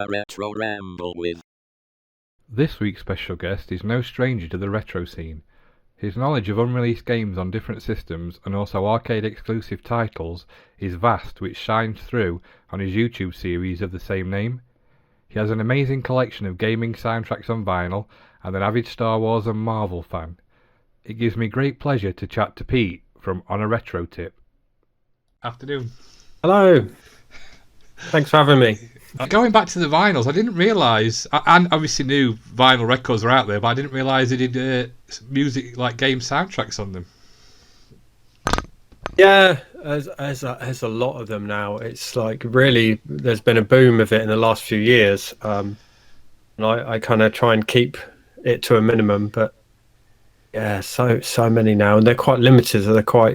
A retro ramble with. This week's special guest is no stranger to the retro scene. His knowledge of unreleased games on different systems and also arcade exclusive titles is vast, which shines through on his YouTube series of the same name. He has an amazing collection of gaming soundtracks on vinyl and an avid Star Wars and Marvel fan. It gives me great pleasure to chat to Pete from Onaretrotip. Afternoon. Hello. Thanks for having me. Going back to the vinyls, I didn't realise, I obviously knew vinyl records were out there, but I didn't realise they did music, like game soundtracks on them. Yeah, there's a lot of them now. It's like really, there's been a boom of it in the last few years. And I kind of try and keep it to a minimum, but yeah, so many now, and they're quite limited. So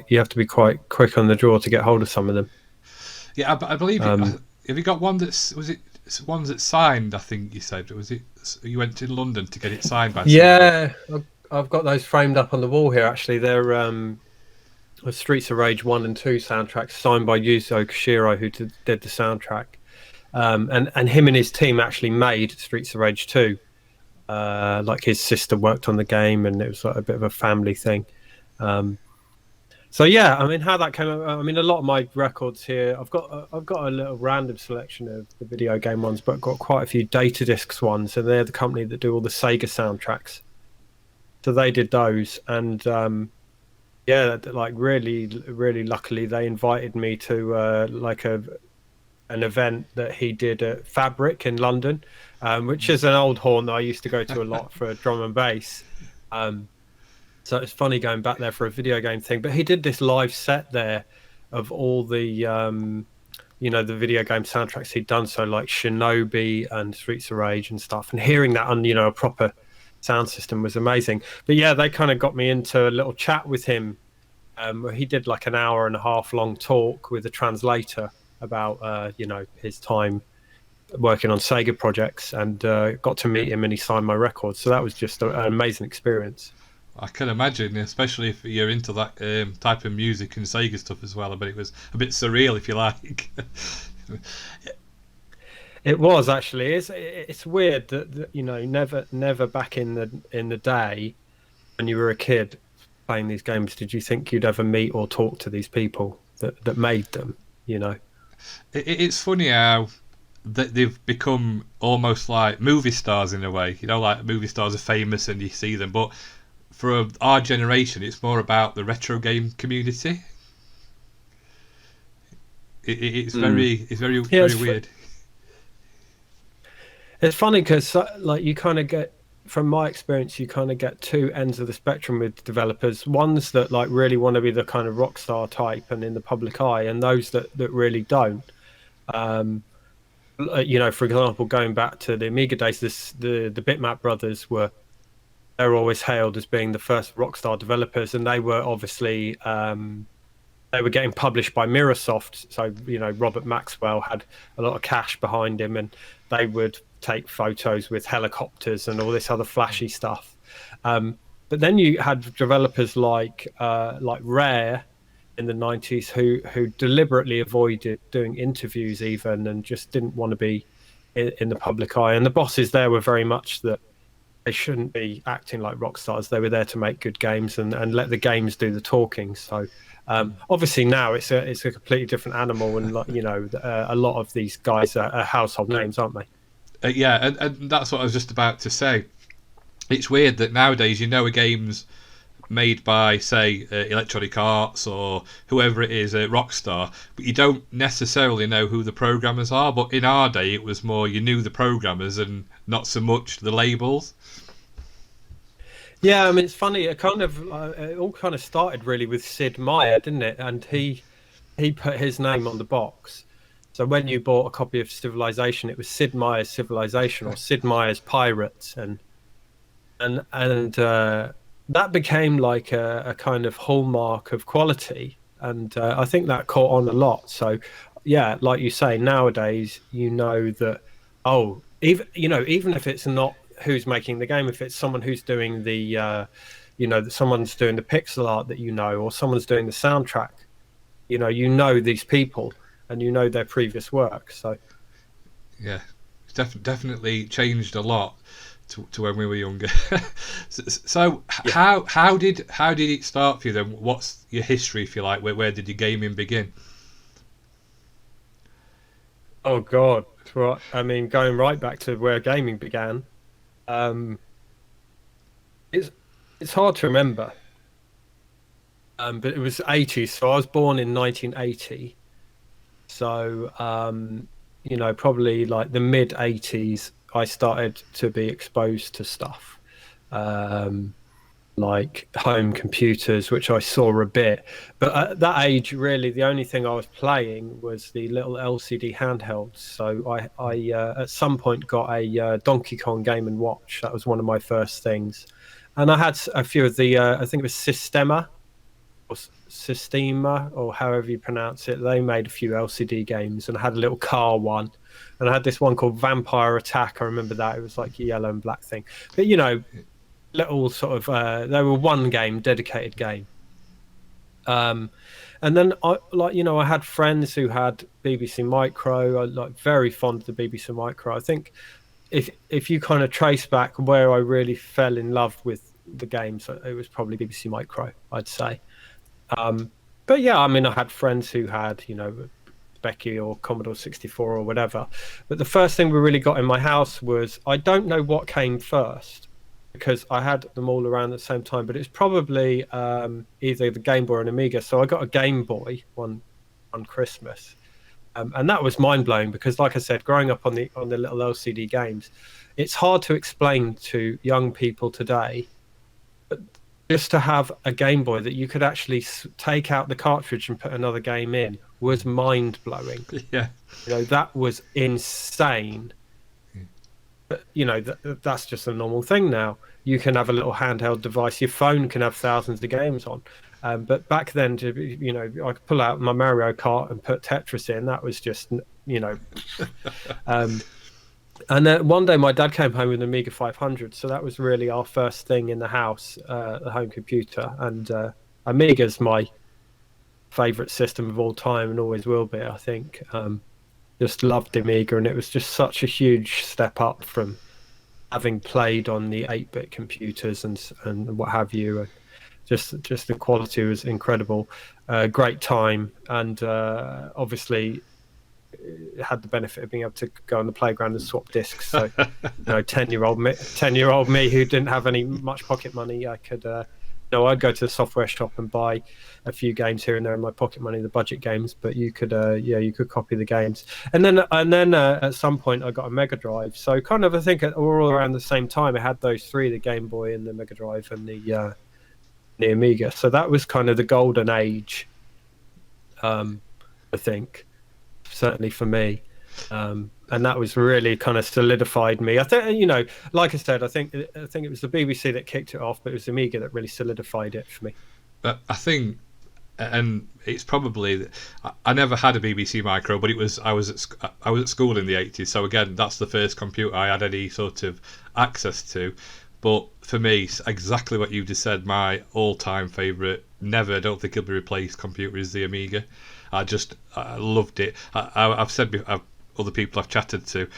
you have to be quite quick on the draw to get hold of some of them. Yeah, I believe it. Have you got one ones that's signed? I think you said, was it? You went to London to get it signed by. Yeah, I've got those framed up on the wall here. Actually, they're Streets of Rage 1 and 2 soundtracks signed by Yuzo Koshiro, who did the soundtrack, and him and his team actually made Streets of Rage 2. Like his sister worked on the game, and it was like a bit of a family thing. So yeah, I mean, how that came out, I mean, a lot of my records here, I've got a little random selection of the video game ones, but I've got quite a few data discs ones, and they're the company that do all the Sega soundtracks. So they did those, and yeah, like really luckily they invited me to like an event that he did at Fabric in London, which is an old horn that I used to go to a lot for drum and bass. So it's funny going back there for a video game thing, but he did this live set there of all the the video game soundtracks he'd done, so like Shinobi and Streets of Rage and stuff, and hearing that on a proper sound system was amazing. But yeah, they kind of got me into a little chat with him, where he did like an hour and a half long talk with a translator about his time working on Sega projects, and got to meet him, and he signed my record. So that was just an amazing experience. I can imagine, especially if you're into that type of music and Sega stuff as well. But it was a bit surreal, if you like. It was actually. It's weird that never back in the day when you were a kid playing these games did you think you'd ever meet or talk to these people that made them. It's funny how they've become almost like movie stars in a way. Like movie stars are famous and you see them, but for our generation, it's more about the retro game community. It's very weird. It's funny because, like, you kind of get, from my experience, you kind of get two ends of the spectrum with developers. Ones that like really want to be the kind of rock star type and in the public eye, and those that really don't. For example, going back to the Amiga days, the Bitmap brothers they're always hailed as being the first Rockstar developers, and they were obviously they were getting published by Mirrorsoft. So Robert Maxwell had a lot of cash behind him, and they would take photos with helicopters and all this other flashy stuff. But then you had developers like Rare in the 90s who deliberately avoided doing interviews even, and just didn't want to be in the public eye. And the bosses there were very much that they shouldn't be acting like rock stars. They were there to make good games and let the games do the talking. So obviously now it's a completely different animal, and a lot of these guys are household names, aren't they? Yeah, and that's what I was just about to say. It's weird that nowadays a game's made by, say, Electronic Arts or whoever it is, Rockstar, but you don't necessarily know who the programmers are. But in our day, it was more you knew the programmers and not so much the labels. Yeah, I mean, it's funny. It all kind of started really with Sid Meier, didn't it? And he put his name on the box. So when you bought a copy of Civilization, it was Sid Meier's Civilization or Sid Meier's Pirates, and that became like a kind of hallmark of quality, and I think that caught on a lot. So yeah, like you say, nowadays that even if it's not who's making the game, if it's someone who's doing the someone's doing the pixel art or someone's doing the soundtrack, these people and their previous work. So yeah, definitely changed a lot to when we were younger. So Yeah. how did it start for you then? What's your history, if you like? Where did your gaming begin? Oh God. Right. I mean, going right back to where gaming began. Um, it's it's hard to remember. But it was 80s. So I was born in 1980. So probably like the mid 80s, I started to be exposed to stuff. Um, like home computers, which I saw a bit. But at that age, really, the only thing I was playing was the little LCD handhelds. So I at some point got a Donkey Kong Game and Watch. That was one of my first things, and I had a few of the I think it was Sistema, or however you pronounce it. They made a few LCD games, and I had a little car one, and I had this one called Vampire Attack. I remember that. It was like a yellow and black thing, but little sort of they were one game, dedicated game. And then I had friends who had BBC Micro. I like very fond of the BBC Micro. I think if you kind of trace back where I really fell in love with the games, it was probably BBC Micro, I'd say. But yeah, I mean, I had friends who had Becky or Commodore 64 or whatever. But the first thing we really got in my house was, I don't know what came first, because I had them all around at the same time, but it's probably either the Game Boy or an Amiga. So I got a Game Boy on Christmas, and that was mind blowing because, like I said, growing up on the little LCD games, it's hard to explain to young people today. But just to have a Game Boy that you could actually take out the cartridge and put another game in was mind blowing. Yeah, That was insane. But that's just a normal thing now. You can have a little handheld device. Your phone can have thousands of games on. But back then, I could pull out my Mario Kart and put Tetris in. That was just, and then one day my dad came home with an Amiga 500. So that was really our first thing in the house, the home computer. And Amiga's my favorite system of all time and always will be, I think. Just loved Amiga, and it was just such a huge step up from having played on the 8-bit computers and what have you. And just the quality was incredible. Great time, and obviously it had the benefit of being able to go on the playground and swap discs. So 10-year-old me who didn't have any much pocket money, I could I'd go to the software shop and buy a few games here and there in my pocket money, the budget games. But you could copy the games. And then at some point I got a Mega Drive. So kind of I think all around the same time I had those three: the Game Boy and the Mega Drive and the Amiga. So that was kind of the golden age. I think certainly for me. And that was really kind of solidified me. I think, like I said, I think it was the BBC that kicked it off, but it was Amiga that really solidified it for me. But I think, and it's probably, I never had a BBC Micro, but I was at school in the 80s, so again, that's the first computer I had any sort of access to. But for me, it's exactly what you just said. My all-time favourite, I don't think it'll be replaced, computer is the Amiga. I loved it. I've said before, other people I've chatted to,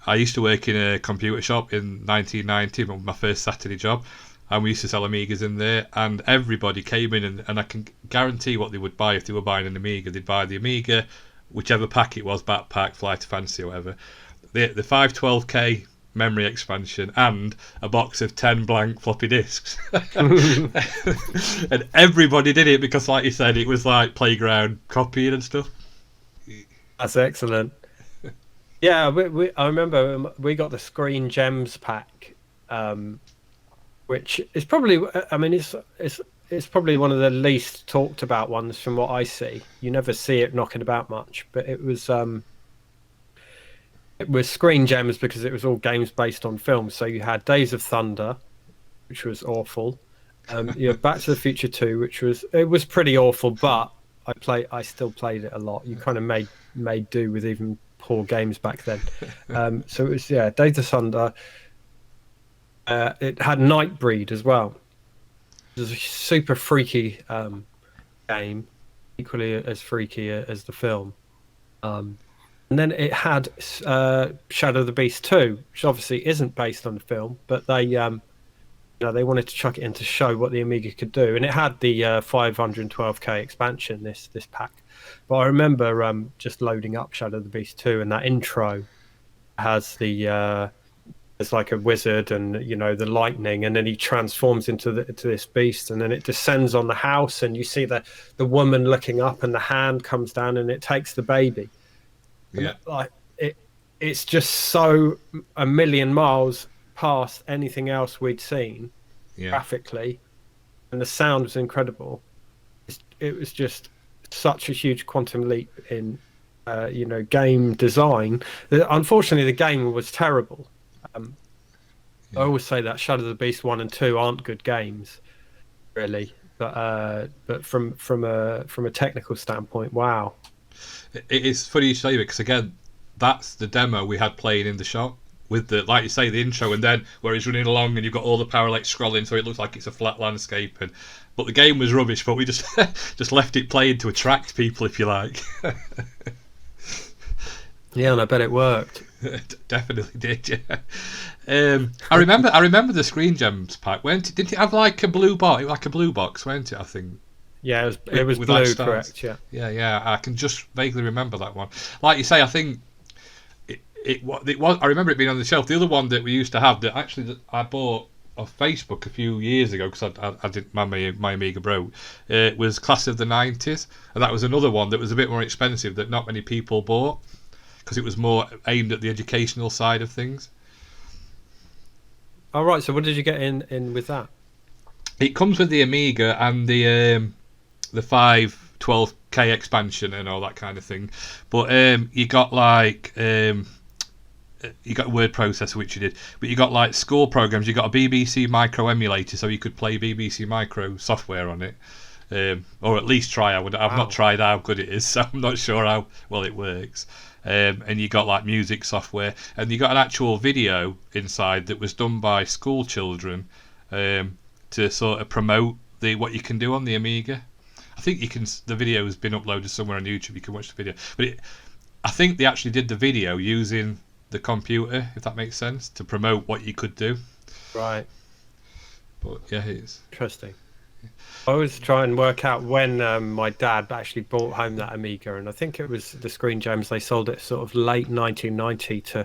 I used to work in a computer shop in 1990, my first Saturday job, and we used to sell Amigas in there, and everybody came in, and I can guarantee what they would buy if they were buying an Amiga. They'd buy the Amiga, whichever pack it was, backpack, fly to fancy or whatever, the 512k memory expansion, and a box of 10 blank floppy disks. And everybody did it because, like you said, it was like playground copying and stuff. That's excellent. Yeah, I remember we got the Screen Gems pack, which is probably, I mean, it's probably one of the least talked about ones from what I see. You never see it knocking about much, but it was Screen Gems because it was all games based on films. So you had Days of Thunder, which was awful. You had Back to the Future 2, which was pretty awful, but I still played it a lot. You kind of made do with even poor games back then. So it was Days of Thunder. It had Nightbreed as well. It was a super freaky game, equally as freaky as the film. And And then it had Shadow of the Beast 2, which obviously isn't based on the film, but they they wanted to chuck it in to show what the Amiga could do, and it had the 512K expansion. This pack, but I remember just loading up Shadow of the Beast 2, and that intro has the it's like a wizard, and the lightning, and then he transforms into this beast, and then it descends on the house, and you see the woman looking up, and the hand comes down, and it takes the baby. Yeah, And, it's just so a million miles past anything else we'd seen graphically, and the sound was incredible. It was just such a huge quantum leap in game design. Unfortunately, the game was terrible. I always say that Shadow of the Beast 1 and 2 aren't good games, really, but from a technical standpoint, wow. It is funny you say it, because again, that's the demo we had playing in the shop, with the, like you say, the intro, and then where he's running along and you've got all the power lights scrolling, so it looks like it's a flat landscape. But the game was rubbish, but we just just left it playing to attract people, if you like. Yeah, and I bet it worked. Definitely did. Yeah. I remember the Screen Gems pack. Didn't it have like a blue box? It was like a blue box, wasn't it? I think. Yeah, it was with blue, like correct? Yeah. Yeah. I can just vaguely remember that one. Like you say, I think it was. I remember it being on the shelf. The other one that we used to have that I bought off Facebook a few years ago, because I didn't my Amiga broke. It was Class of the 90s, and that was another one that was a bit more expensive that not many people bought, because it was more aimed at the educational side of things. All right. So what did you get in with that? It comes with the Amiga and the 512K expansion and all that kind of thing, but you got like you got a word processor, which you did, but you got like school programs. You got a BBC Micro emulator, so you could play BBC Micro software on it, or at least try. I've not tried how good it is, so I'm not sure how well it works. And you got like music software, and you got an actual video inside that was done by school children to sort of promote what you can do on the Amiga. I think the video has been uploaded somewhere on YouTube. You can watch the video, but I think they actually did the video using the computer, if that makes sense, to promote what you could do. Right. But yeah, it's interesting. I always try and work out when my dad actually brought home that Amiga, and I think it was the Screen Gems. They sold it sort of late 1990 to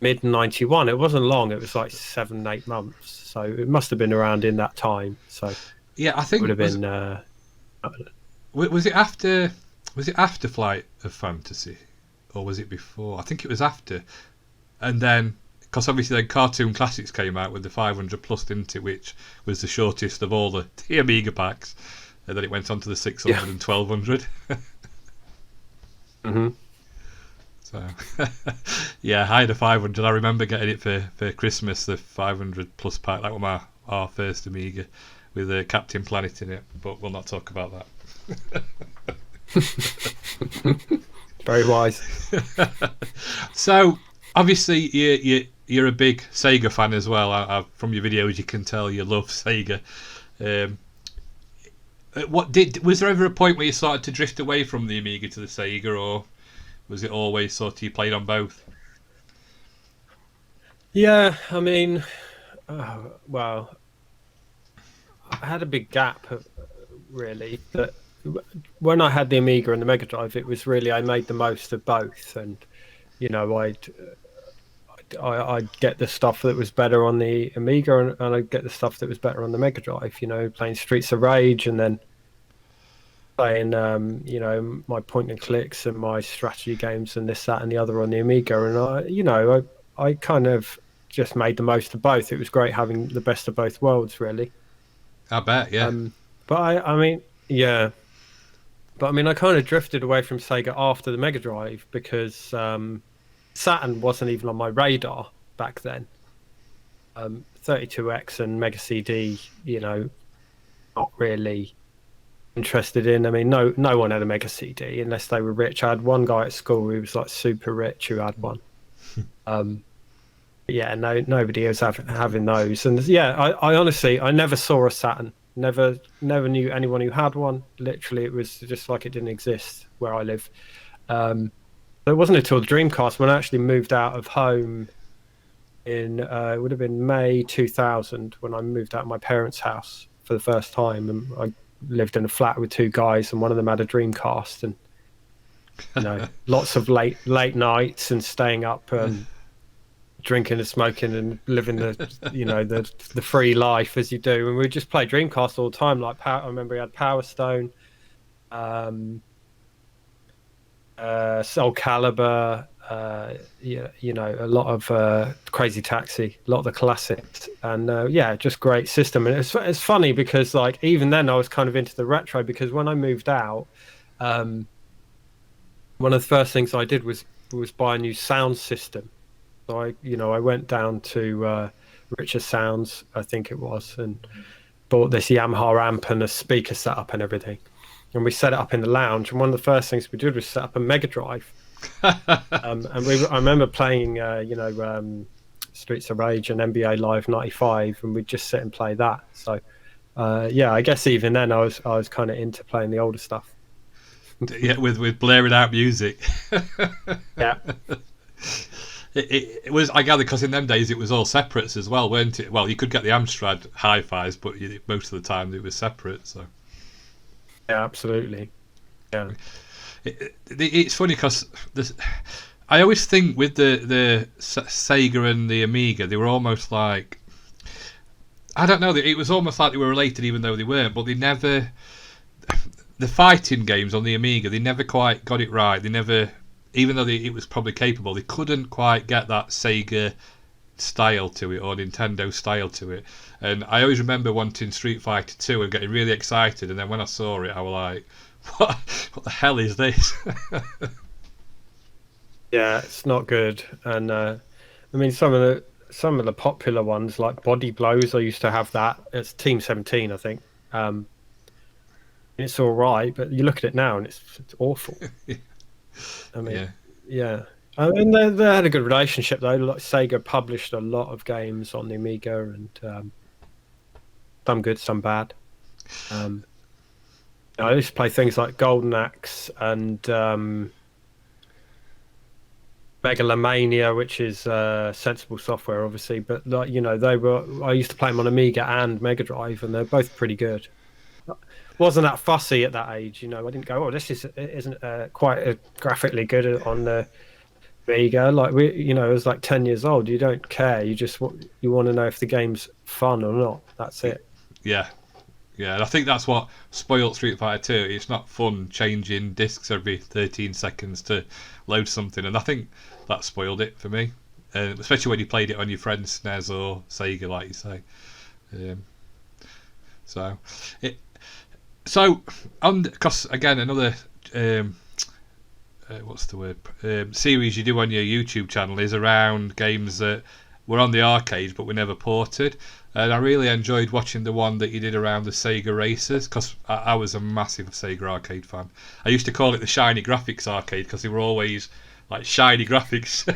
mid 91. It wasn't long. It was like 7-8 months. So it must have been around in that time. So yeah, I think it would have been. Was it after Flight of Fantasy, or was it before? I think it was after, and then. Because obviously then Cartoon Classics came out with the 500 plus, didn't it, which was the shortest of all the Amiga packs, and then it went on to the 600 and 1200. Mm-hmm. So yeah, I had a 500. I remember getting it for Christmas, the 500 plus pack. That was our first Amiga with Captain Planet in it, but we'll not talk about that. Very wise. So obviously you're a big Sega fan as well. From your videos you can tell you love Sega. Was there ever a point where you started to drift away from the Amiga to the Sega, or was it always sort of you played on both? Yeah, I mean, well, I had a big gap, really. That when I had the Amiga and the Mega Drive, it was really I made the most of both, and I'd get the stuff that was better on the Amiga, and I'd get the stuff that was better on the Mega Drive. Playing Streets of Rage, and then playing my point and clicks and my strategy games and this, that, and the other on the Amiga. And I kind of just made the most of both. It was great having the best of both worlds, really. I bet, yeah. But I mean, yeah. But I mean, I kind of drifted away from Sega after the Mega Drive because Saturn wasn't even on my radar back then. 32X and Mega CD, not really interested in. I mean, no one had a Mega CD unless they were rich. I had one guy at school who was like super rich who had one. Yeah, nobody was having those. And yeah, I honestly, I never saw a Saturn. Never knew anyone who had one. Literally, it was just like it didn't exist where I live. So So it wasn't until the Dreamcast when I actually moved out of home in it would have been May 2000 when I moved out of my parents' house for the first time, and I lived in a flat with two guys, and one of them had a Dreamcast, and lots of late nights and staying up, drinking and smoking and living the free life as you do. And we would just play Dreamcast all the time. Like I remember we had Power Stone, Soul Calibur, a lot of Crazy Taxi, a lot of the classics, and just great system. And it's funny because like even then I was kind of into the retro, because when I moved out, one of the first things I did was buy a new sound system. So I went down to Richer Sounds, I think it was, and bought this Yamaha amp and a speaker setup and everything. And we set it up in the lounge. And one of the first things we did was set up a Mega Drive. And I remember playing, Streets of Rage and NBA Live '95, and we'd just sit and play that. So, I guess even then I was kind of into playing the older stuff. Yeah, with blaring out music. Yeah. It was, I gather, because in them days it was all separates as well, weren't it? Well, you could get the Amstrad hi-fis, but most of the time it was separate. So. Yeah, absolutely. Yeah. It's funny because I always think with the Sega and the Amiga, they were almost like, I don't know, it was almost like they were related even though they weren't, but they never, the fighting games on the Amiga, they never quite got it right. They never, even though it was probably capable, they couldn't quite get that Sega style to it or Nintendo style to it. And I always remember wanting Street Fighter 2 and getting really excited, and then when I saw it I was like, what the hell is this? Yeah, it's not good. And I mean some of the popular ones like Body Blows, I used to have that. It's Team 17, I think. It's all right, but you look at it now and it's awful. I mean, yeah. I mean, they had a good relationship though. Like Sega published a lot of games on the Amiga, and some good, some bad. I used to play things like Golden Axe and Megalomania, which is Sensible Software, obviously. But like I used to play them on Amiga and Mega Drive, and they're both pretty good. Wasn't that fussy at that age, I didn't go, oh, this isn't quite graphically good on the Amiga. Like I was like 10 years old. You don't care. You just want to know if the game's fun or not. That's it. Yeah, and I think that's what spoiled Street Fighter 2. It's not fun changing discs every 13 seconds to load something, and I think that spoiled it for me, especially when you played it on your friend's SNES or Sega, like you say. Because again, another what's the word? Series you do on your YouTube channel is around games that were on the arcade but were never ported. And I really enjoyed watching the one that you did around the Sega Racers, because I was a massive Sega arcade fan. I used to call it the shiny graphics arcade because they were always like shiny graphics.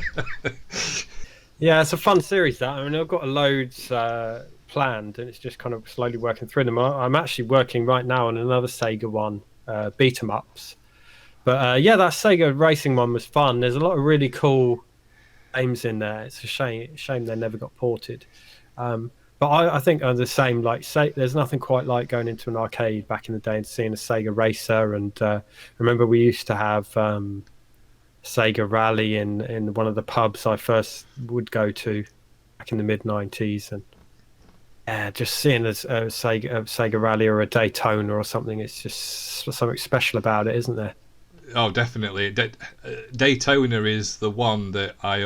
Yeah, it's a fun series that. I mean, I've got loads planned, and it's just kind of slowly working through them. I'm actually working right now on another Sega one, beat 'em ups. But that Sega racing one was fun. There's a lot of really cool games in there. It's a shame they never got ported. But I think are the same. Like, there's nothing quite like going into an arcade back in the day and seeing a Sega Racer. And remember, we used to have Sega Rally in one of the pubs I first would go to back in the mid-90s. And just seeing a Sega Rally or a Daytona or something, it's just something special about it, isn't there? Oh, definitely. Daytona is the one that I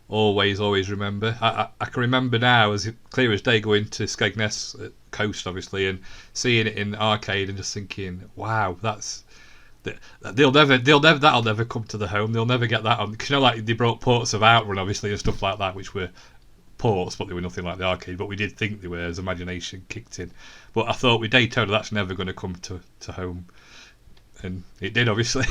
always remember. I can remember now as clear as day going to Skegness Coast, obviously, and seeing it in arcade and just thinking, wow, that'll never come to the home. They'll never get that on. Because like they brought ports of Outrun, obviously, and stuff like that, which were ports, but they were nothing like the arcade. But we did think they were as imagination kicked in. But I thought with Daytona, that's never going to come to home. And it did, obviously.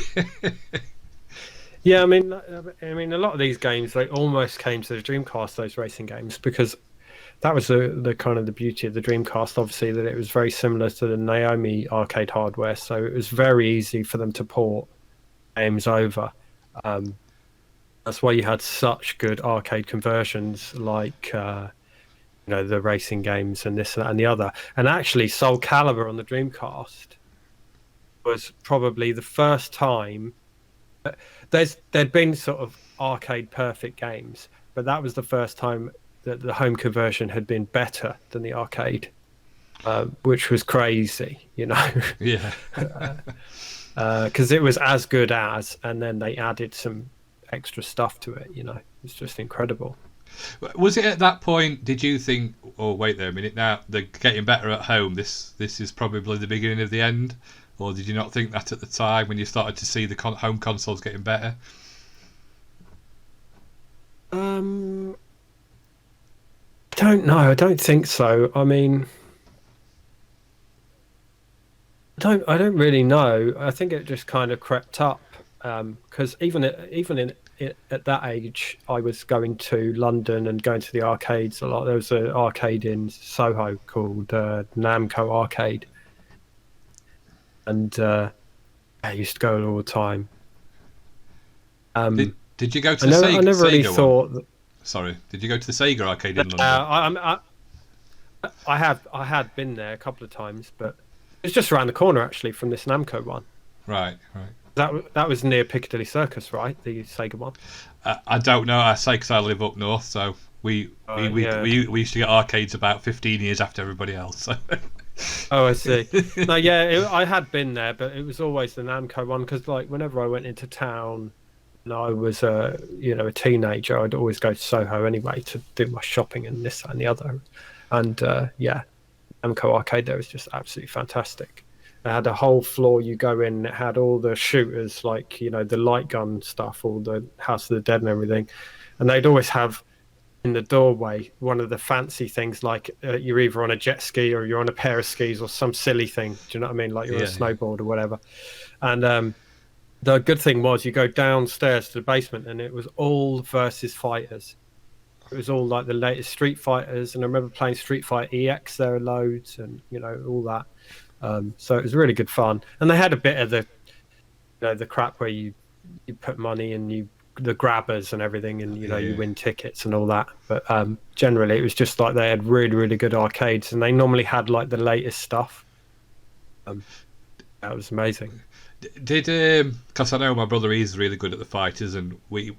Yeah, I mean, a lot of these games, they almost came to the Dreamcast, those racing games, because that was the kind of the beauty of the Dreamcast, obviously, that it was very similar to the Naomi arcade hardware, so it was very easy for them to port games over. That's why you had such good arcade conversions, like the racing games and this, that, and the other. And actually, Soul Calibur on the Dreamcast was probably the first time. There'd been sort of arcade perfect games, but that was the first time that the home conversion had been better than the arcade, which was crazy, Yeah. Because it was as good as, and then they added some extra stuff to it. It's just incredible. Was it at that point? Did you think, "Oh, wait there a minute! Now they're getting better at home. This is probably the beginning of the end," or did you not think that at the time when you started to see the home consoles getting better? Don't know. I don't think so. I mean, I don't really know. I think it just kind of crept up, because even at that age, I was going to London and going to the arcades a lot. There was an arcade in Soho called Namco Arcade, and I used to go all the time. Did you go to the Sega? I never really Sega thought. Sorry, did you go to the Sega arcade in London? I had been there a couple of times, but it's just around the corner actually from this Namco one. Right. That was near Piccadilly Circus, right? The Sega one. I don't know. I say because I live up north, so we used to get arcades about 15 years after everybody else. So. Oh, I see. No, yeah, I had been there, but it was always the Namco one because, like, whenever I went into town, and I was a teenager, I'd always go to Soho anyway to do my shopping and this and the other. And Namco Arcade there was just absolutely fantastic. It had a whole floor you go in. It had all the shooters, like the light gun stuff, all the House of the Dead and everything. And they'd always have in the doorway one of the fancy things, like you're either on a jet ski or you're on a pair of skis or some silly thing. Do you know what I mean? Like you're on a snowboard or whatever. And the good thing was you go downstairs to the basement and it was all versus fighters. It was all like the latest Street Fighters, and I remember playing Street Fighter EX there loads, and all that. So it was really good fun, and they had a bit of the crap where you put money and the grabbers and everything, and you win tickets and all that. But generally, it was just like they had really, really good arcades, and they normally had like the latest stuff. That was amazing. Did because I know my brother is really good at the fighters, and we've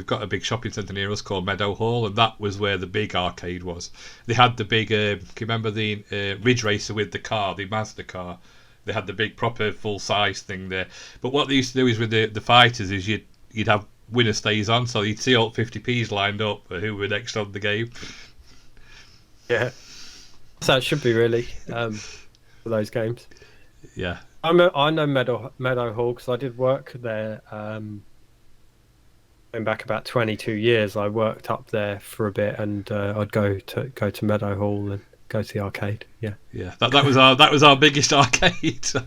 got a big shopping centre near us called Meadow Hall, and that was where the big arcade was. They had the big. Can you remember the Ridge Racer with the car, the Mazda car? They had the big proper full size thing there. But what they used to do is with the fighters is you'd have winner stays on, so you'd see all 50p's lined up for who were next on the game. Yeah, so it should be really for those games. Yeah. I know Meadow Hall because I did work there. Going back about 22 years, I worked up there for a bit, and I'd go to Meadow Hall and go to the arcade. Yeah. That was our biggest arcade. So,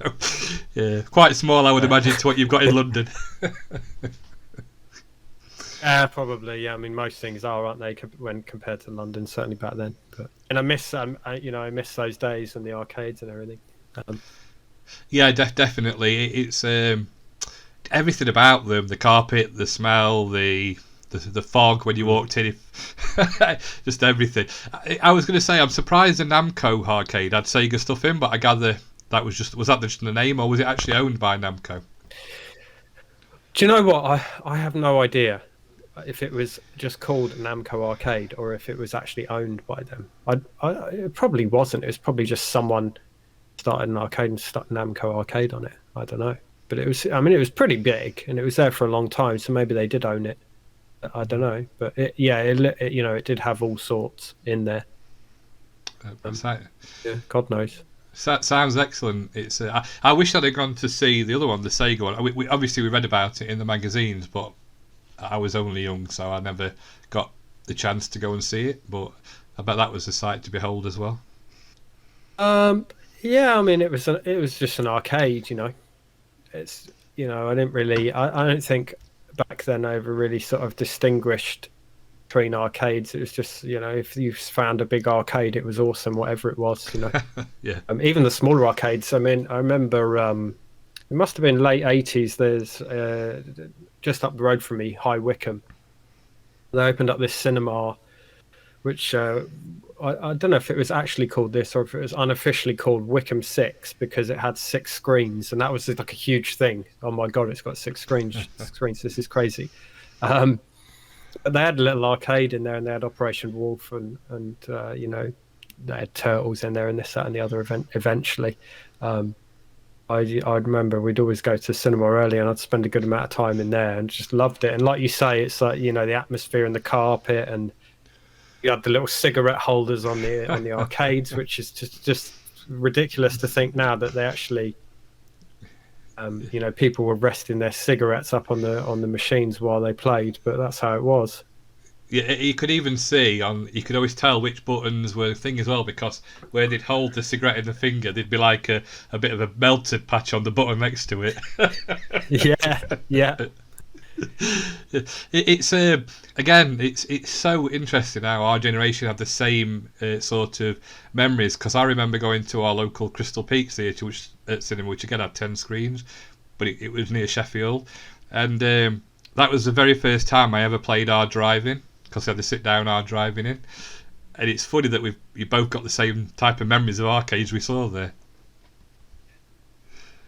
yeah, quite small, I would imagine, to what you've got in London. Probably. Yeah, I mean, most things are, aren't they, when compared to London? Certainly back then. And I miss I miss those days and the arcades and everything. Yeah, definitely. It's everything about them: the carpet, the smell, the fog when you walked in, just everything. I was going to say, I'm surprised the Namco arcade had Sega stuff in, but I gather that was that just the name, or was it actually owned by Namco? Do you know what? I have no idea if it was just called Namco Arcade or if it was actually owned by them. It probably wasn't. It was probably just someone started an arcade and started Namco Arcade on it. I don't know, but it was it was pretty big and it was there for a long time, so maybe they did own it. I don't know, but it did have all sorts in there. Yeah, God knows. That sounds excellent. It's I wish I'd have gone to see the other one, the Sega one. We obviously read about it in the magazines, but I was only young, so I never got the chance to go and see it. But I bet that was a sight to behold as well. Yeah, I mean, it was just an arcade, It's I don't think back then I ever really sort of distinguished between arcades. It was just if you found a big arcade, it was awesome, whatever it was, Yeah. Even the smaller arcades. I mean, I remember it must have been late 80s. There's just up the road from me, High Wycombe, They opened up this cinema, which I don't know if it was actually called this or if it was unofficially called Wickham 6 because it had 6 screens, and that was like a huge thing. Oh my god, it's got 6 screens. This is crazy. But they had a little arcade in there, and they had Operation Wolf, and you know, they had Turtles in there, and this, that, and the other event. Eventually, I'd remember we'd always go to the cinema early, and I'd spend a good amount of time in there, and just loved it. And like you say, it's like, you know, the atmosphere and the carpet, and you had the little cigarette holders on the arcades, which is just ridiculous to think now that they actually, you know, people were resting their cigarettes up on the machines while they played, but that's how it was. Yeah, you could even see you could always tell which buttons were the thing as well, because where they'd hold the cigarette in the finger, there'd be like a bit of a melted patch on the button next to it. yeah. It's again, it's so interesting how our generation have the same sort of memories, because I remember going to our local Crystal Peak theatre, cinema, which again had 10 screens, but it was near Sheffield, and that was the very first time I ever played hard driving, because I had to sit down hard driving in, and it's funny that we both got the same type of memories of arcades we saw there.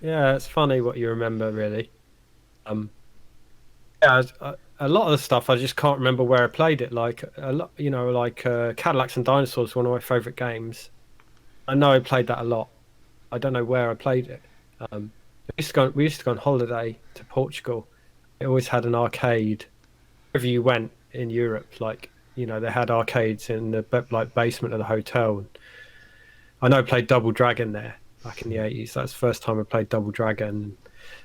Yeah, it's funny what you remember, really. Yeah, a lot of the stuff I just can't remember where I played it. Like a lot, you know, like Cadillacs and Dinosaurs, one of my favourite games. I know I played that a lot. I don't know where I played it. We used to go on holiday to Portugal. It always had an arcade wherever you went in Europe. Like, you know, they had arcades in the basement of the hotel. I know I played Double Dragon there back in the 80s. That's the first time I played Double Dragon.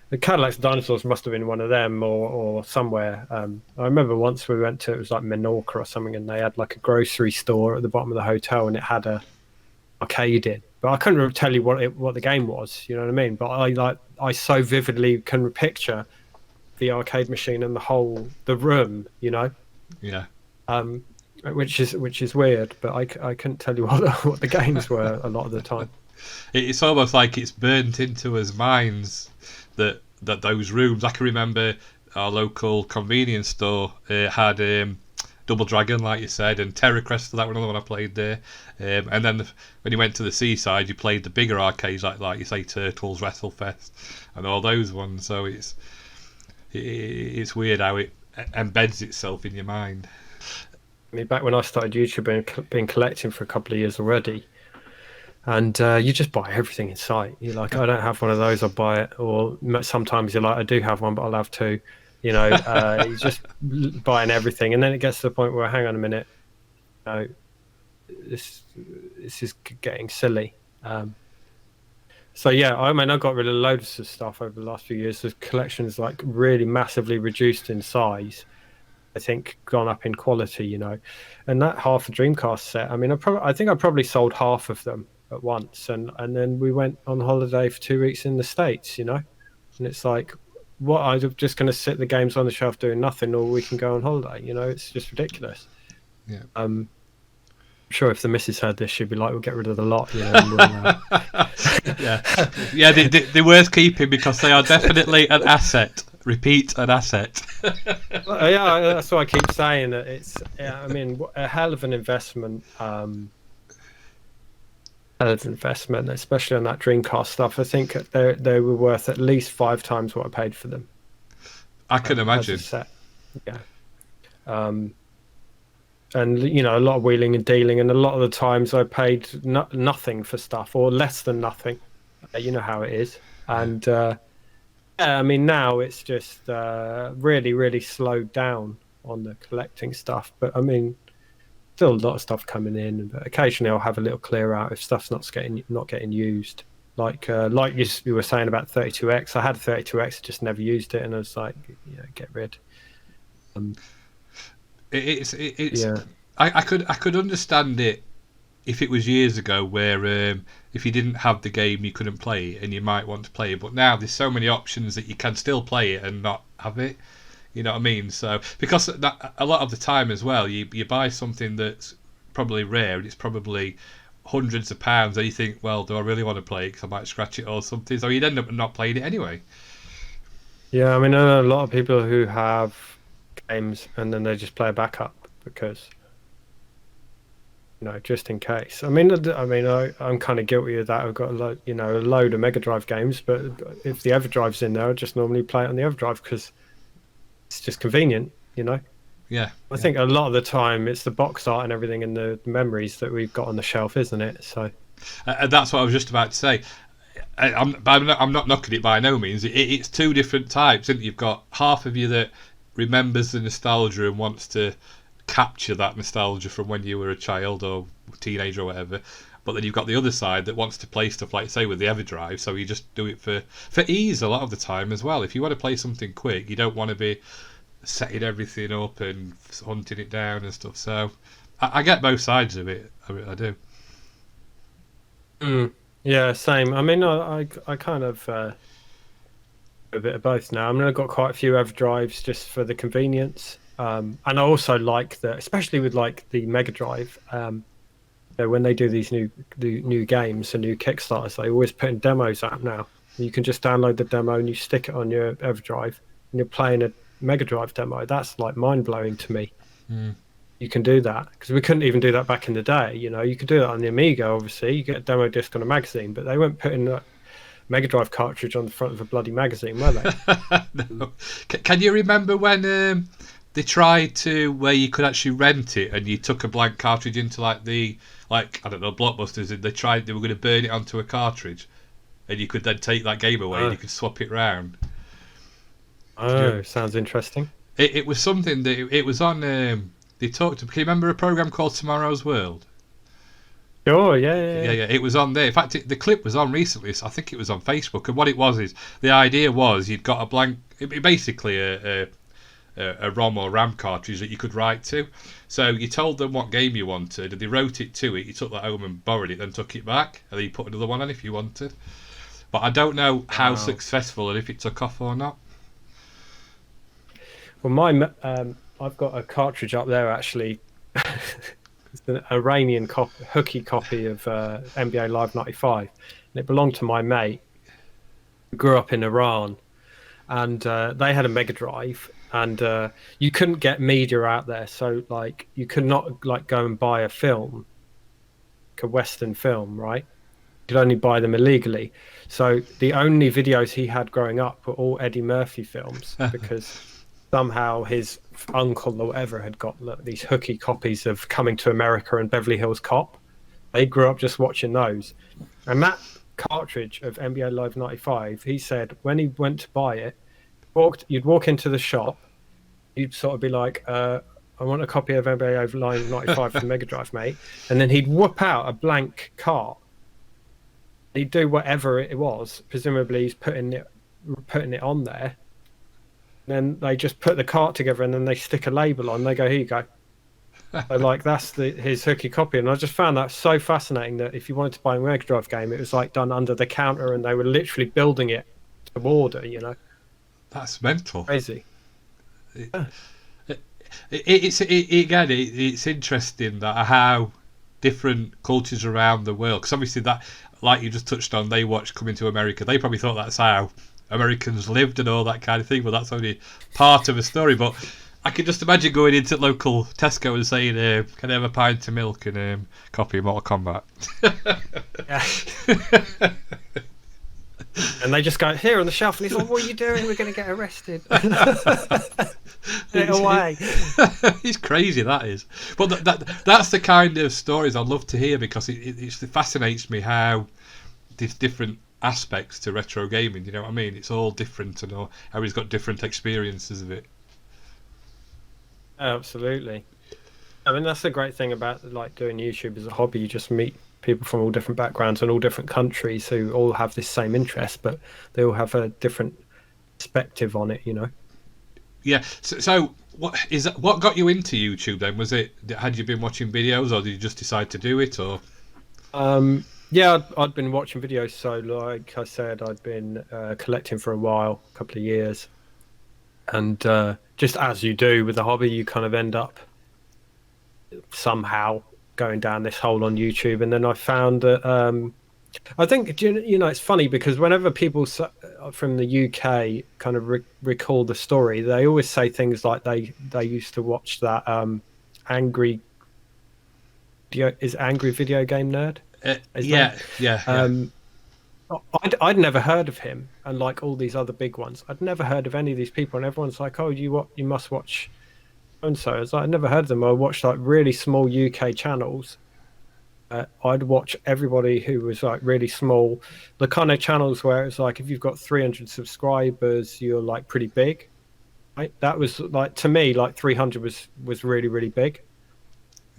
The Cadillacs and Dinosaurs must have been one of them, or somewhere. I remember once we went to, it was like Menorca or something, and they had like a grocery store at the bottom of the hotel, and it had a arcade in. But I couldn't really tell you what the game was. You know what I mean? But I so vividly can picture the arcade machine and the room. You know? Yeah. Which is weird, but I couldn't tell you what the games were a lot of the time. It's almost like it's burnt into us minds that those rooms. I can remember our local convenience store had Double Dragon, like you said, and Terror Crest. That was another one I played there. And then when you went to the seaside, you played the bigger arcades, like you say, Turtles, WrestleFest, and all those ones. So it's weird how it embeds itself in your mind. I mean, back when I started YouTube, been collecting for a couple of years already. And you just buy everything in sight. You're like, I don't have one of those, I'll buy it. Or sometimes you're like, I do have one, but I'll have two. You know, you're just buying everything. And then it gets to the point where, hang on a minute, you know, this is getting silly. So, yeah, I mean, I got rid of loads of stuff over the last few years. The collection is like really massively reduced in size. I think gone up in quality, you know. And that half a Dreamcast set, I mean, I think I probably sold half of them at once, and then we went on holiday for 2 weeks in the States, you know, and it's like, what, I'm just going to sit the games on the shelf doing nothing, or we can go on holiday, you know. It's just ridiculous. Yeah. I'm sure if the missus heard this, she'd be like, we'll get rid of the lot, you know. And yeah, they're worth keeping because they are definitely an asset. Repeat, an asset. Yeah, that's what I keep saying, that it's, I mean, a hell of an investment. Especially on that Dreamcast stuff. I think they were worth at least 5 times what I paid for them. I can imagine. Yeah. And you know, a lot of wheeling and dealing, and a lot of the times I paid nothing for stuff, or less than nothing. You know how it is. And yeah, I mean, now it's just really, really slowed down on the collecting stuff. But I mean, still a lot of stuff coming in, but occasionally I'll have a little clear out if stuff's not getting used. Like you were saying about 32X, I had a 32X, just never used it, and I was like, yeah, get rid. It's yeah. I could understand it if it was years ago, where if you didn't have the game you couldn't play it, and you might want to play it, but now there's so many options that you can still play it and not have it. You know what I mean? So, because a lot of the time as well, you buy something that's probably rare, and it's probably hundreds of pounds, and you think, well, do I really want to play it because I might scratch it or something? So you'd end up not playing it anyway. Yeah, I mean, I know a lot of people who have games, and then they just play a backup because, just in case. I'm kind of guilty of that. I've got a load of Mega Drive games, but if the Everdrive's in there, I just normally play it on the Everdrive because it's just convenient. Yeah. I think a lot of the time it's the box art and everything and the memories that we've got on the shelf, isn't it? So that's what I was just about to say. I'm not knocking it by no means. It's two different types, isn't it? You've got half of you that remembers the nostalgia and wants to capture that nostalgia from when you were a child or teenager or whatever. But then you've got the other side that wants to play stuff like, say, with the Everdrive, so you just do it for ease a lot of the time as well. If you want to play something quick, you don't want to be setting everything up and hunting it down and stuff. So I get both sides of it. I do. Yeah, same. I mean, I kind of a bit of both now. I mean, I've got quite a few Everdrives just for the convenience, and I also like especially with like the Mega Drive. When they do these new games and new Kickstarters, they always put in demos out now. You can just download the demo and you stick it on your Everdrive, and you're playing a Mega Drive demo. That's like mind blowing to me. You can do that because we couldn't even do that back in the day. You could do that on the Amiga. Obviously, you get a demo disc on a magazine, but they weren't putting a Mega Drive cartridge on the front of a bloody magazine, were they? No. Can you remember when they tried to where you could actually rent it and you took a blank cartridge into I don't know, Blockbusters, and they were going to burn it onto a cartridge, and you could then take that game away and you could swap it round. Oh, sounds interesting. It was something that it was on. They talked. Can you remember a program called Tomorrow's World? Sure, yeah. It was on there. In fact, the clip was on recently. So I think it was on Facebook. And what it was is the idea was you'd got a blank, basically a ROM or RAM cartridge that you could write to. So you told them what game you wanted, and they wrote it to it. You took that home and borrowed it, then took it back, and then you put another one on if you wanted. But I don't know how successful and if it took off or not. Well, I've got a cartridge up there actually. It's an Iranian hooky copy of NBA Live 95, and it belonged to my mate who grew up in Iran, and they had a Mega Drive, and you couldn't get media out there, so like you could not go and buy a film, like a Western film, right? You could only buy them illegally. So the only videos he had growing up were all Eddie Murphy films because somehow his uncle or whatever had got these hooky copies of Coming to America and Beverly Hills Cop. They grew up just watching those. And that cartridge of NBA Live 95, he said when he went to buy it, you'd walk into the shop, you'd sort of be like, I want a copy of NBA Live 95 for the Mega Drive, mate. And then he'd whoop out a blank cart. He'd do whatever it was. Presumably he's putting it on there. Then they just put the cart together and then they stick a label on. They go, here you go. So that's his hooky copy. And I just found that so fascinating that if you wanted to buy a Mega Drive game, it was done under the counter and they were literally building it to order, That's mental. Crazy. It's interesting that how different cultures around the world, because obviously that, like you just touched on, they watched Coming to America. They probably thought that's how Americans lived and all that kind of thing, but that's only part of a story. But I can just imagine going into local Tesco and saying, can I have a pint of milk and copy of Mortal Kombat? And they just go, here on the shelf, and he's like, what are you doing? We're going to get arrested. Get away. It's crazy, that is. But that's the kind of stories I love to hear, because it fascinates me how these different aspects to retro gaming, you know what I mean? It's all different, and everybody's got different experiences of it. Absolutely. I mean, that's the great thing about doing YouTube as a hobby. You just meet people from all different backgrounds and all different countries who all have this same interest, but they all have a different perspective on it, Yeah. So what got you into YouTube then? Was it, had you been watching videos, or did you just decide to do it, or? Yeah, I'd been watching videos. So like I said, I'd been collecting for a while, a couple of years. And just as you do with a hobby, you kind of end up somehow going down this hole on YouTube. And then I found that I think it's funny because whenever people from the UK kind of recall the story, they always say things like they used to watch that angry angry video game nerd. Yeah, yeah. I'd never heard of him, and like all these other big ones, I'd never heard of any of these people. And everyone's like, "Oh, you must watch." And so it's like, I'd never heard of them. I watched like really small UK channels. I'd watch everybody who was like really small, the kind of channels where it's like if you've got 300 subscribers, you're like pretty big. Right? That was like to me like 300 was really really big.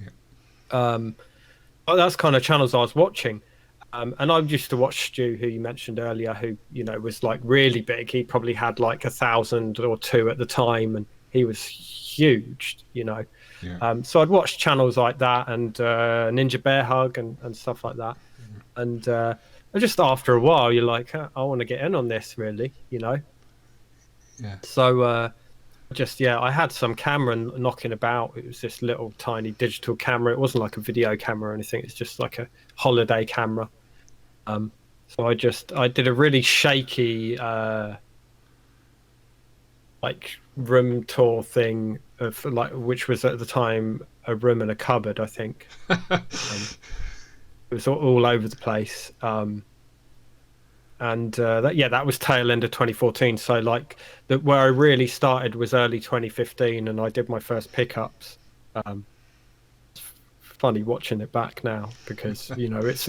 Yeah. That's kind of channels I was watching. And I used to watch Stu, who you mentioned earlier, who was like really big. He probably had like 1,000 or 2 at the time, and he was huge. Yeah. So I'd watch channels like that and Ninja Bear Hug and stuff like that. And just after a while, you're like, I want to get in on this, really. Yeah. So I had some camera knocking about. It was this little tiny digital camera. It wasn't like a video camera or anything. It's just like a holiday camera. So I did a really shaky like room tour thing of like, which was at the time a room and a cupboard, I think. It was all over the place. That was tail end of 2014. So like where I really started was early 2015, and I did my first pickups. It's funny watching it back now because it's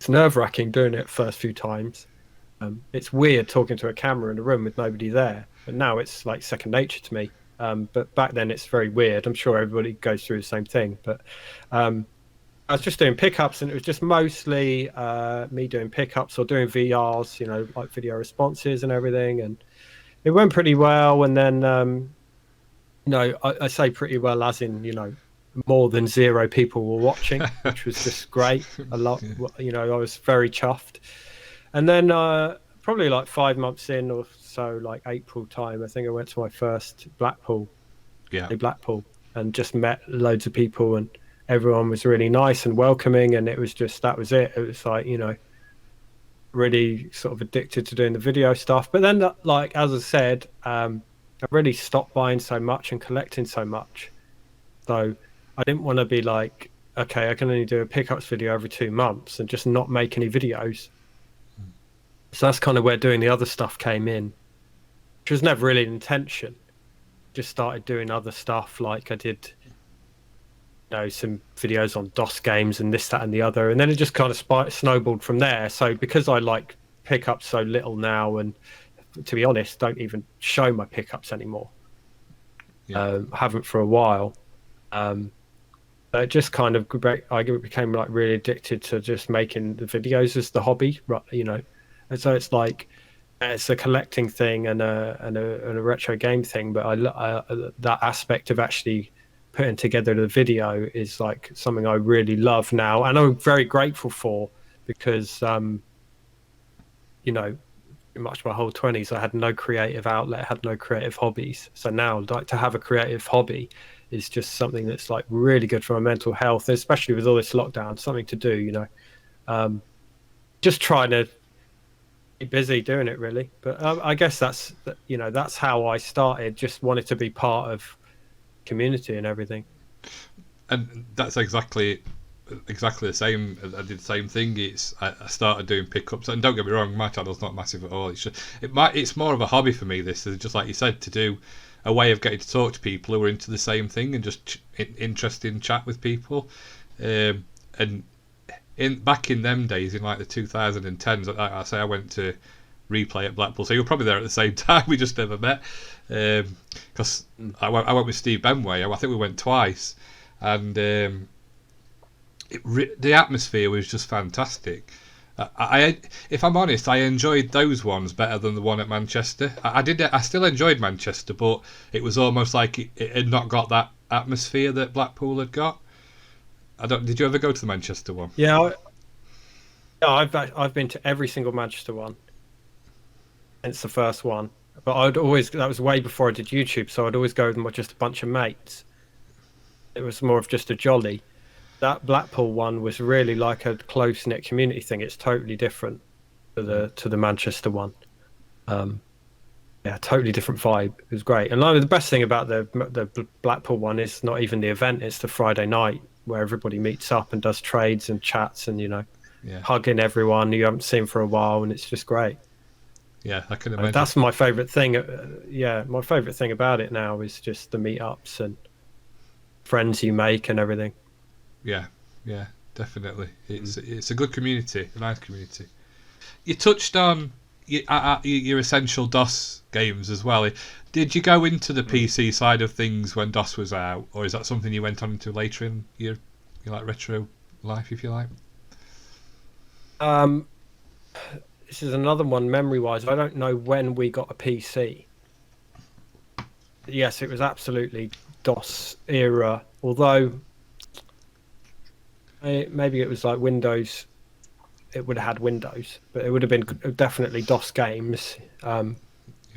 nerve-wracking doing it first few times. It's weird talking to a camera in a room with nobody there, but now it's like second nature to me. But back then it's very weird. I'm sure everybody goes through the same thing. But I was just doing pickups, and it was just mostly me doing pickups or doing VRs, like video responses and everything. And it went pretty well. And then, I say pretty well as in, more than 0 people were watching, which was just great. A lot, I was very chuffed. And then probably like 5 months in or so, like April time, I think I went to my first Blackpool, and just met loads of people, and everyone was really nice and welcoming, and it was just, that was it. It was like, really sort of addicted to doing the video stuff. But then, like, as I said, I really stopped buying so much and collecting so much. So I didn't want to be like, okay, I can only do a pickups video every 2 months and just not make any videos. So that's kind of where doing the other stuff came in, which was never really an intention. Just started doing other stuff, like I did some videos on DOS games and this, that, and the other, and then it just kind of snowballed from there. So because I like pickups so little now, and to be honest, don't even show my pickups anymore. Haven't for a while. It just kind of, I became like really addicted to just making the videos as the hobby, And so it's like it's a collecting thing and a retro game thing, but that aspect of actually putting together the video is like something I really love now, and I'm very grateful for, because much my whole 20s I had no creative outlet, had no creative hobbies. So now, like, to have a creative hobby is just something that's like really good for my mental health, especially with all this lockdown. Something to do, just trying to be busy doing it, really. But I guess that's how I started. Just wanted to be part of community and everything. And that's exactly the same. I did the same thing. I started doing pickups, and don't get me wrong, my channel's not massive at all. It's more of a hobby for me. This is just, like you said, to do a way of getting to talk to people who are into the same thing and just interesting chat with people. And back in them days, in like the 2010s, I say I went to replay at Blackpool, so you were probably there at the same time. We just never met, because I went with Steve Benway. I think we went twice, and the atmosphere was just fantastic. If I'm honest, I enjoyed those ones better than the one at Manchester. I still enjoyed Manchester, but it was almost like it had not got that atmosphere that Blackpool had got. Did you ever go to the Manchester one? Yeah, I've been to every single Manchester one since the first one. But that was way before I did YouTube, so I'd always go with just a bunch of mates. It was more of just a jolly. that Blackpool one was really like a close knit community thing. It's totally different to the Manchester one. Yeah, totally different vibe. It was great. And like, the best thing about the Blackpool one is not even the event; it's the Friday night where everybody meets up and does trades and chats, and hugging everyone you haven't seen for a while, and it's just great. Yeah, I can imagine. That's my favourite thing. My favourite thing about it now is just the meetups and friends you make and everything. Yeah, definitely. It's a good community, a nice community. You touched on your essential DOS games as well. Did you go into the PC side of things when DOS was out, or is that something you went on into later in your like retro life, if you like? This is another one memory-wise. I don't know when we got a PC. Yes, it was absolutely DOS era, although maybe it was like Windows. It would have had Windows, but it would have been definitely DOS games. I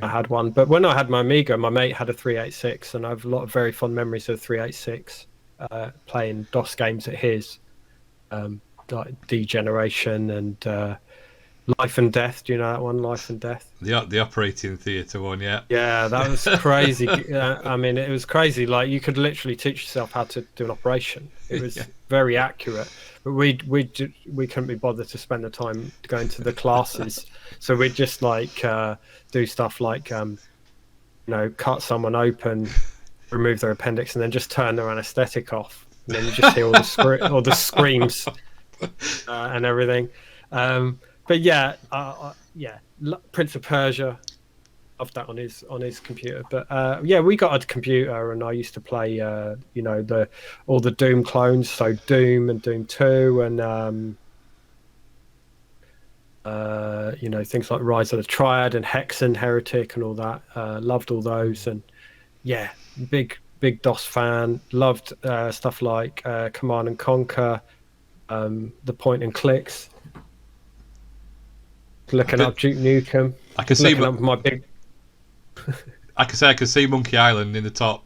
had one, but when I had my Amiga, my mate had a 386, and I have a lot of very fond memories of 386 playing DOS games at his, like Degeneration and Life and Death. Do you know that one, Life and Death? The operating theatre one, yeah. Yeah, that was crazy. I mean, it was crazy. Like, you could literally teach yourself how to do an operation. It was very accurate. But we couldn't be bothered to spend the time going to the classes, so we'd just like do stuff like cut someone open, remove their appendix, and then just turn their anaesthetic off, and then you just hear all the screams and everything. But yeah, Prince of Persia, loved that on his computer. But we got a computer, and I used to play all the Doom clones, so Doom and Doom 2, and things like Rise of the Triad and Hexen, Heretic, and all that. Loved all those, and big DOS fan. Loved stuff like Command and Conquer, the point and clicks. Looking up Duke Nukem. I can see my big. I can see Monkey Island in the top.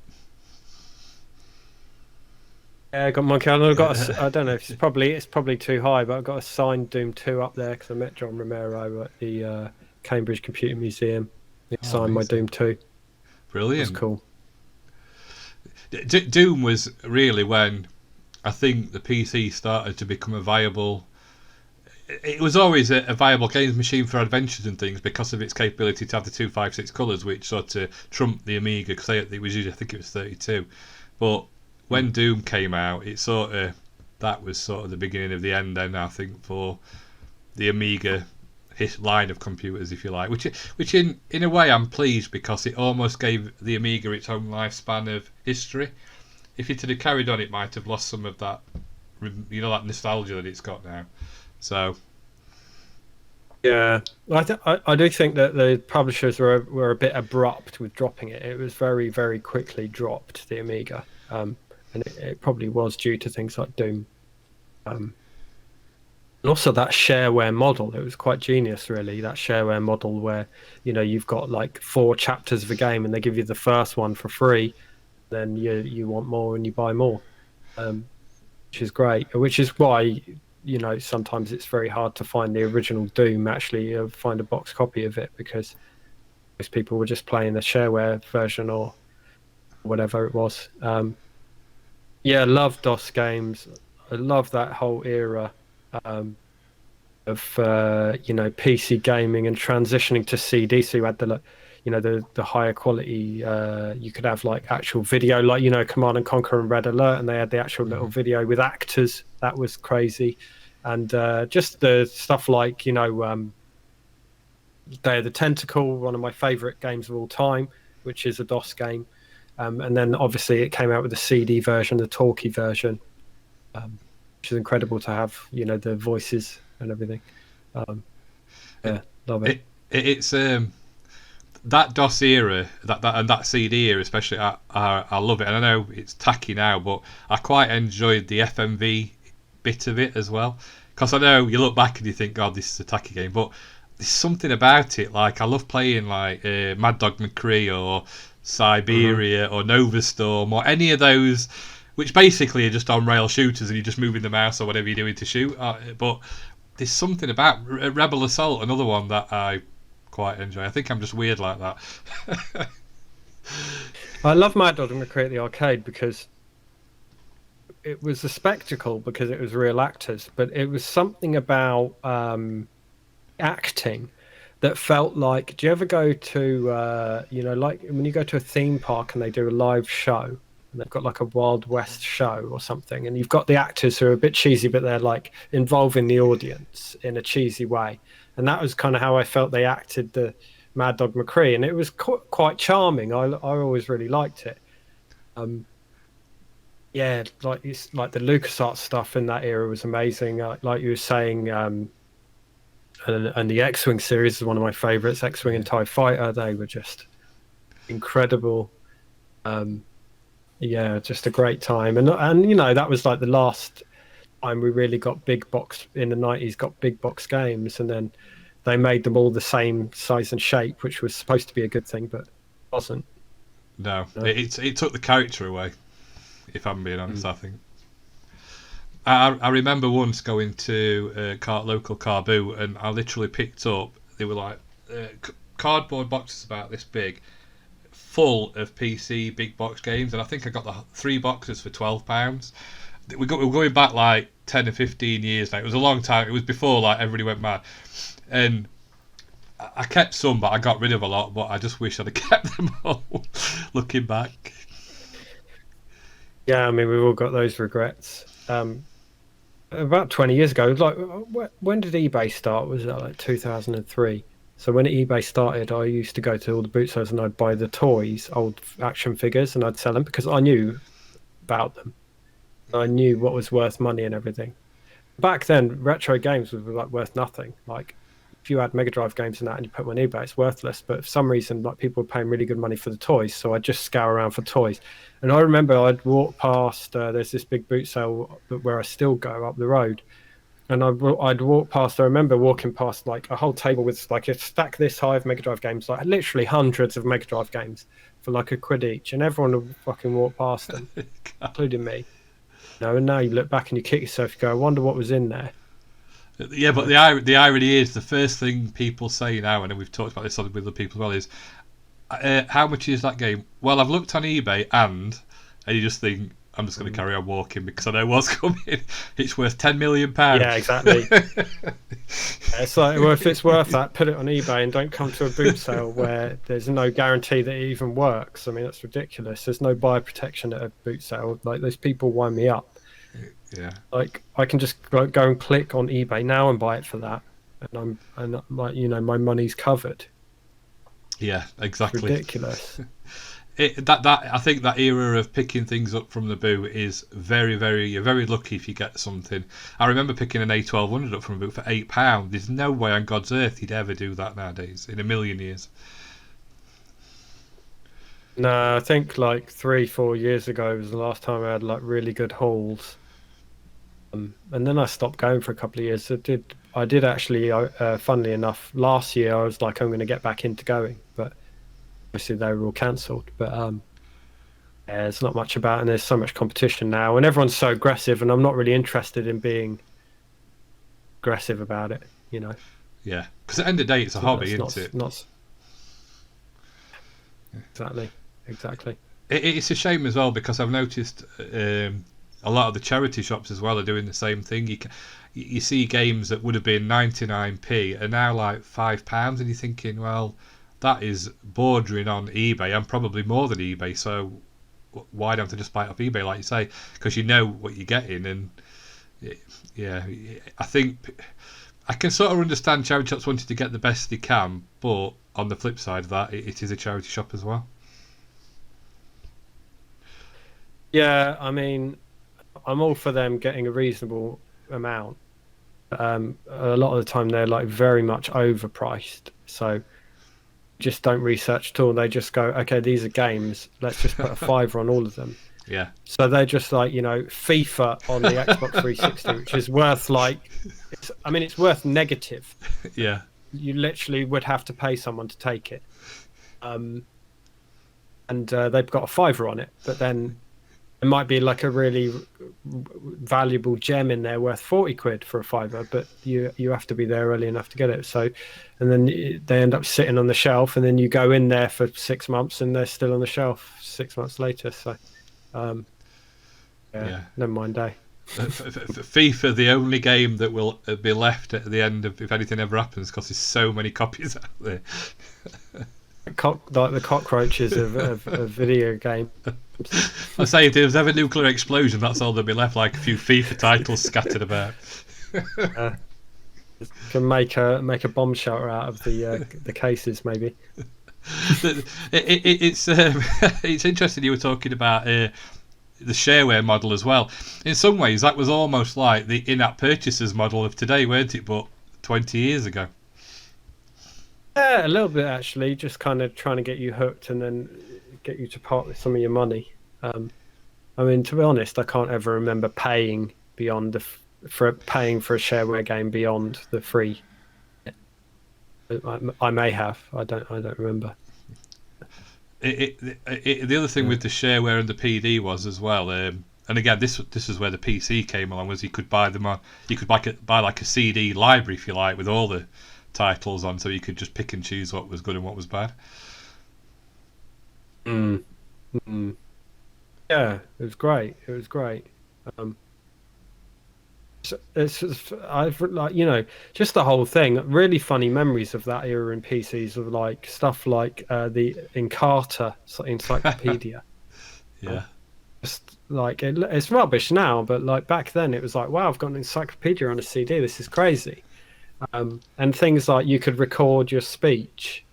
Yeah, I got Monkey Island. I don't know. It's probably too high, but I've got a signed Doom 2 up there because I met John Romero at the Cambridge Computer Museum. He signed my Doom 2. Brilliant. That's cool. Doom was really when I think the PC started to become a viable. It was always a viable games machine for adventures and things because of its capability to have the 256 colours, which sort of trumped the Amiga because it was usually, I think it was 32. But when Doom came out, that was sort of the beginning of the end. Then I think for the Amiga line of computers, if you like, which in a way I'm pleased because it almost gave the Amiga its own lifespan of history. If it had carried on, it might have lost some of that, that nostalgia that it's got now. So, yeah, I do think that the publishers were a bit abrupt with dropping it. It was very, very quickly dropped, the Amiga, and it probably was due to things like Doom, and also that shareware model. It was quite genius, really. That shareware model where you've got like 4 chapters of a game, and they give you the first one for free, then you want more and you buy more, which is great. Which is why. Sometimes it's very hard to find the original Doom, actually find a box copy of it, because most people were just playing the shareware version or whatever it was. Love DOS games. I love that whole era of PC gaming and transitioning to CD. So you had the higher quality. You could have like actual video, like Command and Conquer and Red Alert, and they had the actual little video with actors. That was crazy. And just the stuff like Day of the Tentacle, one of my favourite games of all time, which is a DOS game. And then obviously it came out with the CD version, the talkie version, which is incredible to have, the voices and everything. Love it. It's that DOS era, that CD era especially. I love it, and I know it's tacky now, but I quite enjoyed the FMV bit of it as well, because I know you look back and you think, God, this is a tacky game, but there's something about it. Like, I love playing like Mad Dog McCree or Siberia or Nova Storm or any of those which basically are just on rail shooters, and you're just moving the mouse or whatever you're doing to shoot. But there's something about Rebel Assault, another one that I quite enjoy. I think I'm just weird like that. I love Mad Dog McCree at the arcade because it was a spectacle, because it was real actors, but it was something about acting that felt like, do you ever go to like when you go to a theme park and they do a live show and they've got like a Wild West show or something, and you've got the actors who are a bit cheesy but they're like involving the audience in a cheesy way, and that was kind of how I felt they acted the Mad Dog McCree, and it was quite charming. I always really liked it. Yeah, like the LucasArts stuff in that era was amazing. Like you were saying, and the X-Wing series is one of my favorites. X-Wing and TIE Fighter, they were just incredible. Yeah, just a great time. And that was like the last time we really got big box in the 90s. Got big box games, and then they made them all the same size and shape, which was supposed to be a good thing, but wasn't. No. It took the character away, if I'm being honest. I think I remember once going to local car boot, and I literally picked up, they were like cardboard boxes about this big, full of PC big box games, and I think I got the 3 boxes for £12. We're going back like 10 or 15 years now. It was a long time. It was before like everybody went mad, and I kept some, but I got rid of a lot. But I just wish I'd have kept them all. Looking back. Yeah, I mean, we've all got those regrets. About 20 years ago, like, when did eBay start? Was that like 2003? So when eBay started, I used to go to all the boot sales and I'd buy the toys, old action figures, and I'd sell them because I knew about them. I knew what was worth money and everything. Back then, retro games were like worth nothing. Like, if you had Mega Drive games and that and you put them on eBay, it's worthless. But for some reason, like, people were paying really good money for the toys, so I'd just scour around for toys. And I remember I'd walk past, there's this big boot sale where I still go up the road, and I'd walk past. I remember walking past like a whole table with like a stack this high of Mega Drive games, like literally hundreds of Mega Drive games for like £1 each, and everyone would fucking walk past them, including me. And now you look back and you kick yourself. You go, I wonder what was in there. Yeah, but the irony is, the first thing people say now, and we've talked about this with other people as well, is how much is that game? Well, I've looked on eBay, and you just think, I'm just going to carry on walking because I know what's coming. It's worth £10 million. Yeah, exactly. It's like, well, if it's worth that, put it on eBay and don't come to a boot sale where there's no guarantee that it even works. I mean, that's ridiculous. There's no buyer protection at a boot sale. Like, those people wind me up. Yeah. Like, I can just go and click on eBay now and buy it for that, and like, my money's covered. Yeah, exactly. It's ridiculous. I think that era of picking things up from the boot is very, very. You're very lucky if you get something. I remember picking an A1200 up from a boot for £8. There's no way on God's earth you'd ever do that nowadays in a million years. No, I think like 3-4 years ago was the last time I had like really good hauls. And then I stopped going for a couple of years. I did actually, funnily enough, last year I was like, I'm going to get back into going, but obviously they were all cancelled. But yeah, there's not much about it, and there's so much competition now, and everyone's so aggressive, and I'm not really interested in being aggressive about it, Yeah, because at the end of the day, it's a hobby, isn't it? Exactly. It's a shame as well, because I've noticed a lot of the charity shops as well are doing the same thing. You see games that would have been 99p are now like £5, and you're thinking, well, that is bordering on eBay and probably more than eBay. So why don't I just buy it off eBay, like you say? Because you know what you're getting. And yeah, I think I can sort of understand charity shops wanting to get the best they can, but on the flip side of that, it is a charity shop as well. Yeah, I mean, I'm all for them getting a reasonable amount. A lot of the time they're like very much overpriced, so just don't research at all. They just go, okay, these are games, let's just put a £5 on all of them. Yeah. So they're just like, FIFA on the Xbox 360, which is worth like, it's worth negative. Yeah. You literally would have to pay someone to take it. And they've got a £5 on it, but then it might be like a really valuable gem in there worth 40 quid for a fiver, but you have to be there early enough to get it. So, and then they end up sitting on the shelf, and then you go in there for 6 months and they're still on the shelf 6 months later. So yeah, never mind, FIFA, the only game that will be left at the end of if anything ever happens, because there's so many copies out there. Like the cockroaches of video game. I say, if there's ever a nuclear explosion, that's all there'll be left, like a few FIFA titles scattered about. Can make a bomb shelter out of the cases, maybe. It's interesting you were talking about the shareware model as well. In some ways, that was almost like the in-app purchases model of today, weren't it? But 20 years ago. Yeah, a little bit actually. Just kind of trying to get you hooked and then get you to part with some of your money. I mean, to be honest, I can't ever remember paying beyond paying for a shareware game beyond the free. I may have. I don't remember. The other thing with the shareware and the PD was as well, and again, this is where the PC came along. Was you could buy them on, you could buy like a CD library if you like with all the titles on, so you could just pick and choose what was good and what was bad. Yeah, it was great. I've like, just the whole thing. Really funny memories of that era in PCs of like stuff like the Encarta encyclopedia. Yeah. Just like it's rubbish now, but like back then it was like, wow, I've got an encyclopedia on a CD. This is crazy. And things like you could record your speech.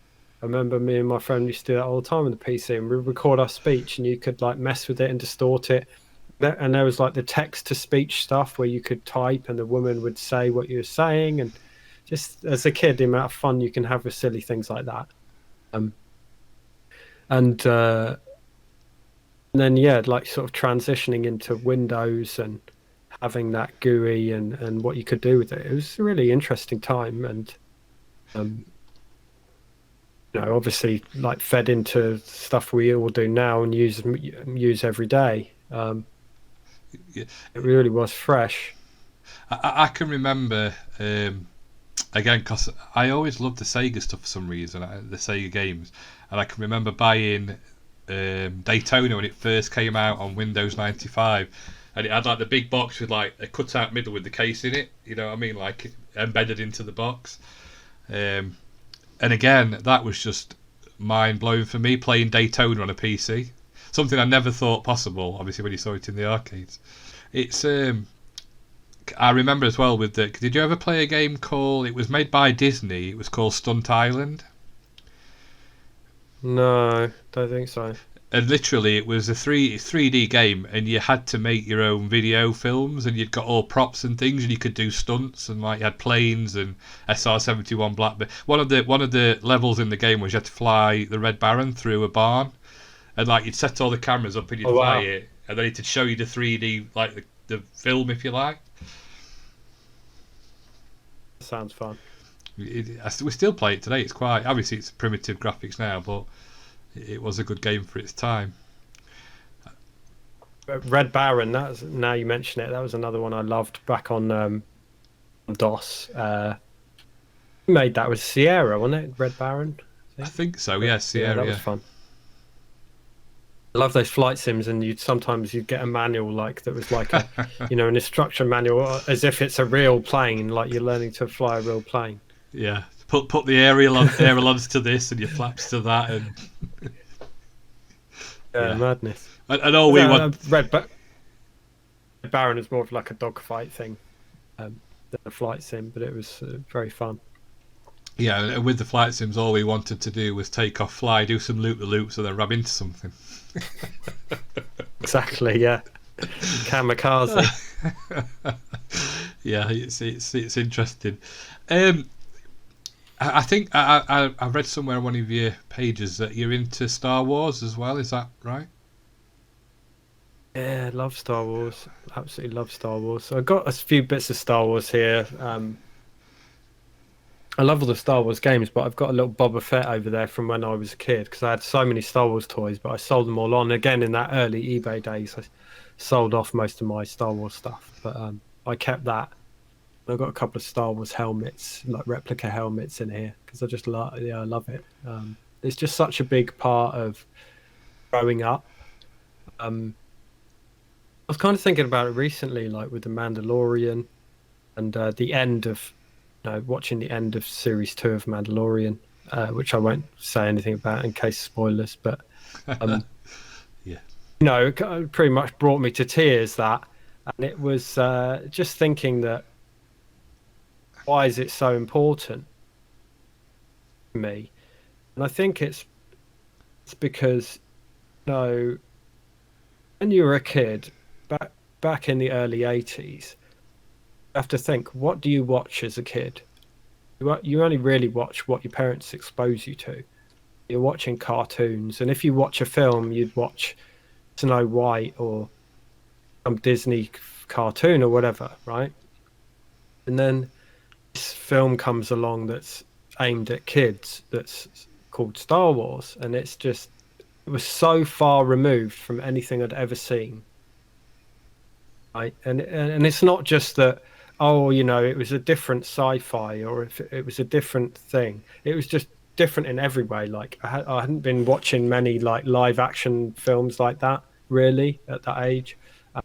I remember me and my friend used to do that all the time on the PC, and we'd record our speech, and you could like mess with it and distort it. And there was like the text to speech stuff where you could type and the woman would say what you were saying. And just as a kid, the amount of fun you can have with silly things like that. And then, yeah, like sort of transitioning into Windows and having that GUI and what you could do with it. It was a really interesting time. And, obviously like fed into stuff we all do now and use every day. It really was fresh. I can remember, again, because I always loved the Sega stuff for some reason, the Sega games, and I can remember buying Daytona when it first came out on Windows 95, and it had like the big box with like a cut-out middle with the case in it, you know what I mean, like embedded into the box. And again, that was just mind-blowing for me, playing Daytona on a PC. Something I never thought possible, obviously, when you saw it in the arcades. It's I remember as well with did you ever play a game called, it was made by Disney, it was called Stunt Island? No, don't think so. And literally it was a 3D game, and you had to make your own video films, and you'd got all props and things, and you could do stunts, and like you had planes and SR-71 Blackbird. One of the levels in the game was you had to fly the Red Baron through a barn. And like you'd set all the cameras up and you'd fly it, and then it'd show you the 3D, like the film, if you like. Sounds fun. We still play it today. It's quite, obviously it's primitive graphics now, but it was a good game for its time. Red Baron. Now you mention it, that was another one I loved back on DOS. Who made that? Was Sierra, wasn't it? Red Baron. I think so. Yeah, Sierra. Yeah, that was fun. I love those flight sims, and you'd get a manual like that was like a an instruction manual, as if it's a real plane, like you're learning to fly a real plane. Yeah, put the ailerons to this and your flaps to that, and yeah, madness. And all we want. Red Baron is more of like a dogfight thing than a flight sim, but it was very fun. Yeah, with the flight sims, all we wanted to do was take off, fly, do some loop-the-loops, and then rub into something. Exactly, yeah. Kamikaze. Yeah, it's interesting. I think I read somewhere on one of your pages that you're into Star Wars as well. Is that right? Yeah, love Star Wars. Absolutely love Star Wars. So I've got a few bits of Star Wars here. I love all the Star Wars games, but I've got a little Boba Fett over there from when I was a kid because I had so many Star Wars toys, but I sold them all on. Again, in that early eBay days, I sold off most of my Star Wars stuff, but I kept that. I've got a couple of Star Wars helmets, like replica helmets in here because I just love, yeah, I love it. It's just such a big part of growing up. I was kind of thinking about it recently, like with the Mandalorian and the end of, watching the end of series 2 of Mandalorian, which I won't say anything about in case spoilers, but Yeah. it pretty much brought me to tears, that, and it was just thinking that why is it so important to me? And I think it's because, when you were a kid back in the early 80s, you have to think, what do you watch as a kid? You only really watch what your parents expose you to. You're watching cartoons, and if you watch a film, you'd watch Snow White or some Disney cartoon or whatever, right? And then this film comes along that's aimed at kids, that's called Star Wars, and it was so far removed from anything I'd ever seen. Right? And it's not just that, it was a different sci-fi, or if it was a different thing. It was just different in every way. Like I hadn't been watching many like live action films like that really at that age,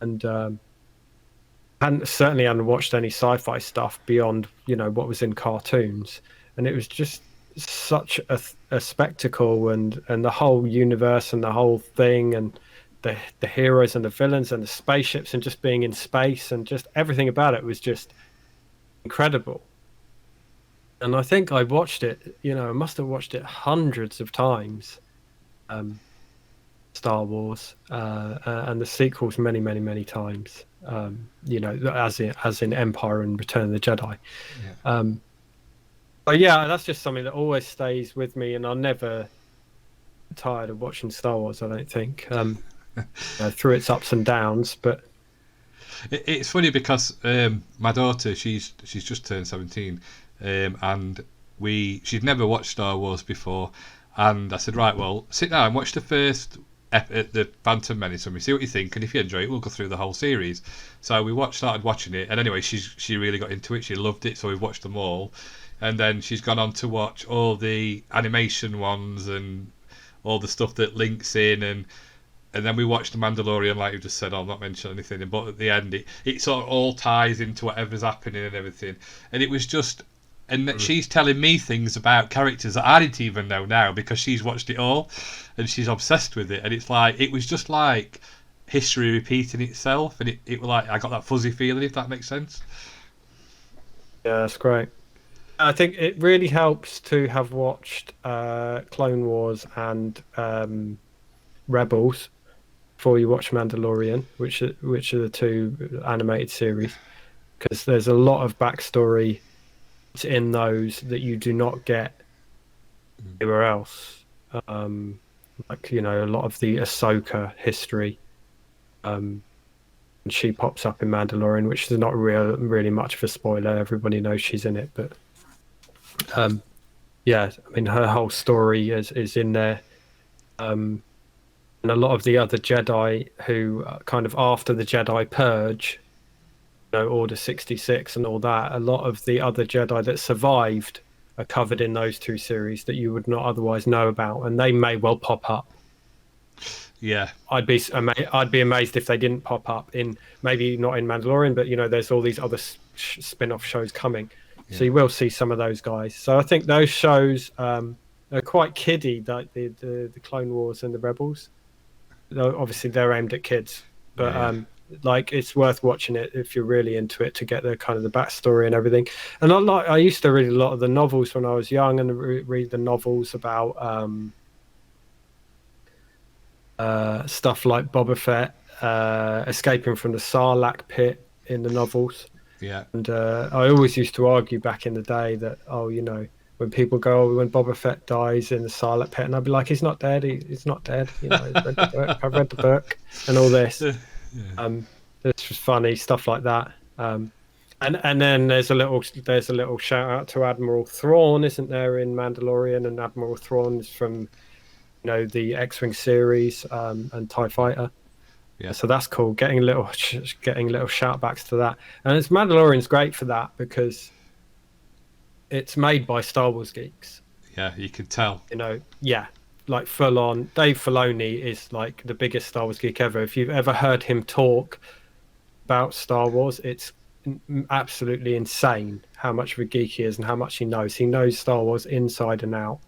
and certainly hadn't watched any sci-fi stuff beyond what was in cartoons, and it was just such a spectacle, and the whole universe and the whole thing, and the heroes and the villains and the spaceships and just being in space and just everything about it was just incredible. And I think I watched it, I must have watched it hundreds of times, Star Wars, and the sequels many, many, many times, as in Empire and Return of the Jedi. Yeah. But yeah, that's just something that always stays with me, and I'll never get tired of watching Star Wars, I don't think, through its ups and downs. But it's funny because my daughter, she's just turned 17, and she'd never watched Star Wars before, and I said, right, well, sit down and watch the first the Phantom Menace with me, see what you think, and if you enjoy it, we'll go through the whole series. So we started watching it, and anyway, she really got into it. She loved it, so we've watched them all, and then she's gone on to watch all the animation ones and all the stuff that links in, and then we watched The Mandalorian, like you just said. I'll not mention anything, but at the end, it sort of all ties into whatever's happening and everything. And it was just, and she's telling me things about characters that I didn't even know now because she's watched it all, and she's obsessed with it. And it's like, it was just like history repeating itself, and it was like I got that fuzzy feeling, if that makes sense. Yeah, that's great. I think it really helps to have watched Clone Wars and Rebels before you watch Mandalorian, which are the two animated series, because there's a lot of backstory in those that you do not get anywhere else. Like a lot of the Ahsoka history, and she pops up in Mandalorian, which is not really much of a spoiler. Everybody knows she's in it, but yeah, I mean, her whole story is in there. And a lot of the other Jedi who kind of after the Jedi Purge, Order 66 and all that, a lot of the other Jedi that survived are covered in those two series that you would not otherwise know about, and they may well pop up. Yeah, I'd be amazed if they didn't pop up in, maybe not in Mandalorian, but there's all these other spin-off shows coming. Yeah. So you will see some of those guys. So I think those shows are quite kiddie, like the Clone Wars and the Rebels. Obviously they're aimed at kids, but like it's worth watching it if you're really into it to get the kind of the backstory and everything. And I used to read a lot of the novels when I was young, and read the novels about stuff like Boba Fett escaping from the Sarlacc pit in the novels. Yeah. And I always used to argue back in the day that, when people go, when Boba Fett dies in the Sarlacc pit, and I'd be like, he's not dead. He's not dead. I've read the book and all this. Yeah. It's just funny stuff like that. And then there's a little shout out to Admiral Thrawn, isn't there, in Mandalorian? And Admiral Thrawn is from the X-wing series and TIE Fighter. Yeah. So that's cool. Getting little shout backs to that, and it's Mandalorian's great for that because it's made by Star Wars geeks. Yeah, you can tell. Yeah, like full on. Dave Filoni is like the biggest Star Wars geek ever. If you've ever heard him talk about Star Wars, it's absolutely insane how much of a geek he is and how much he knows. He knows Star Wars inside and out,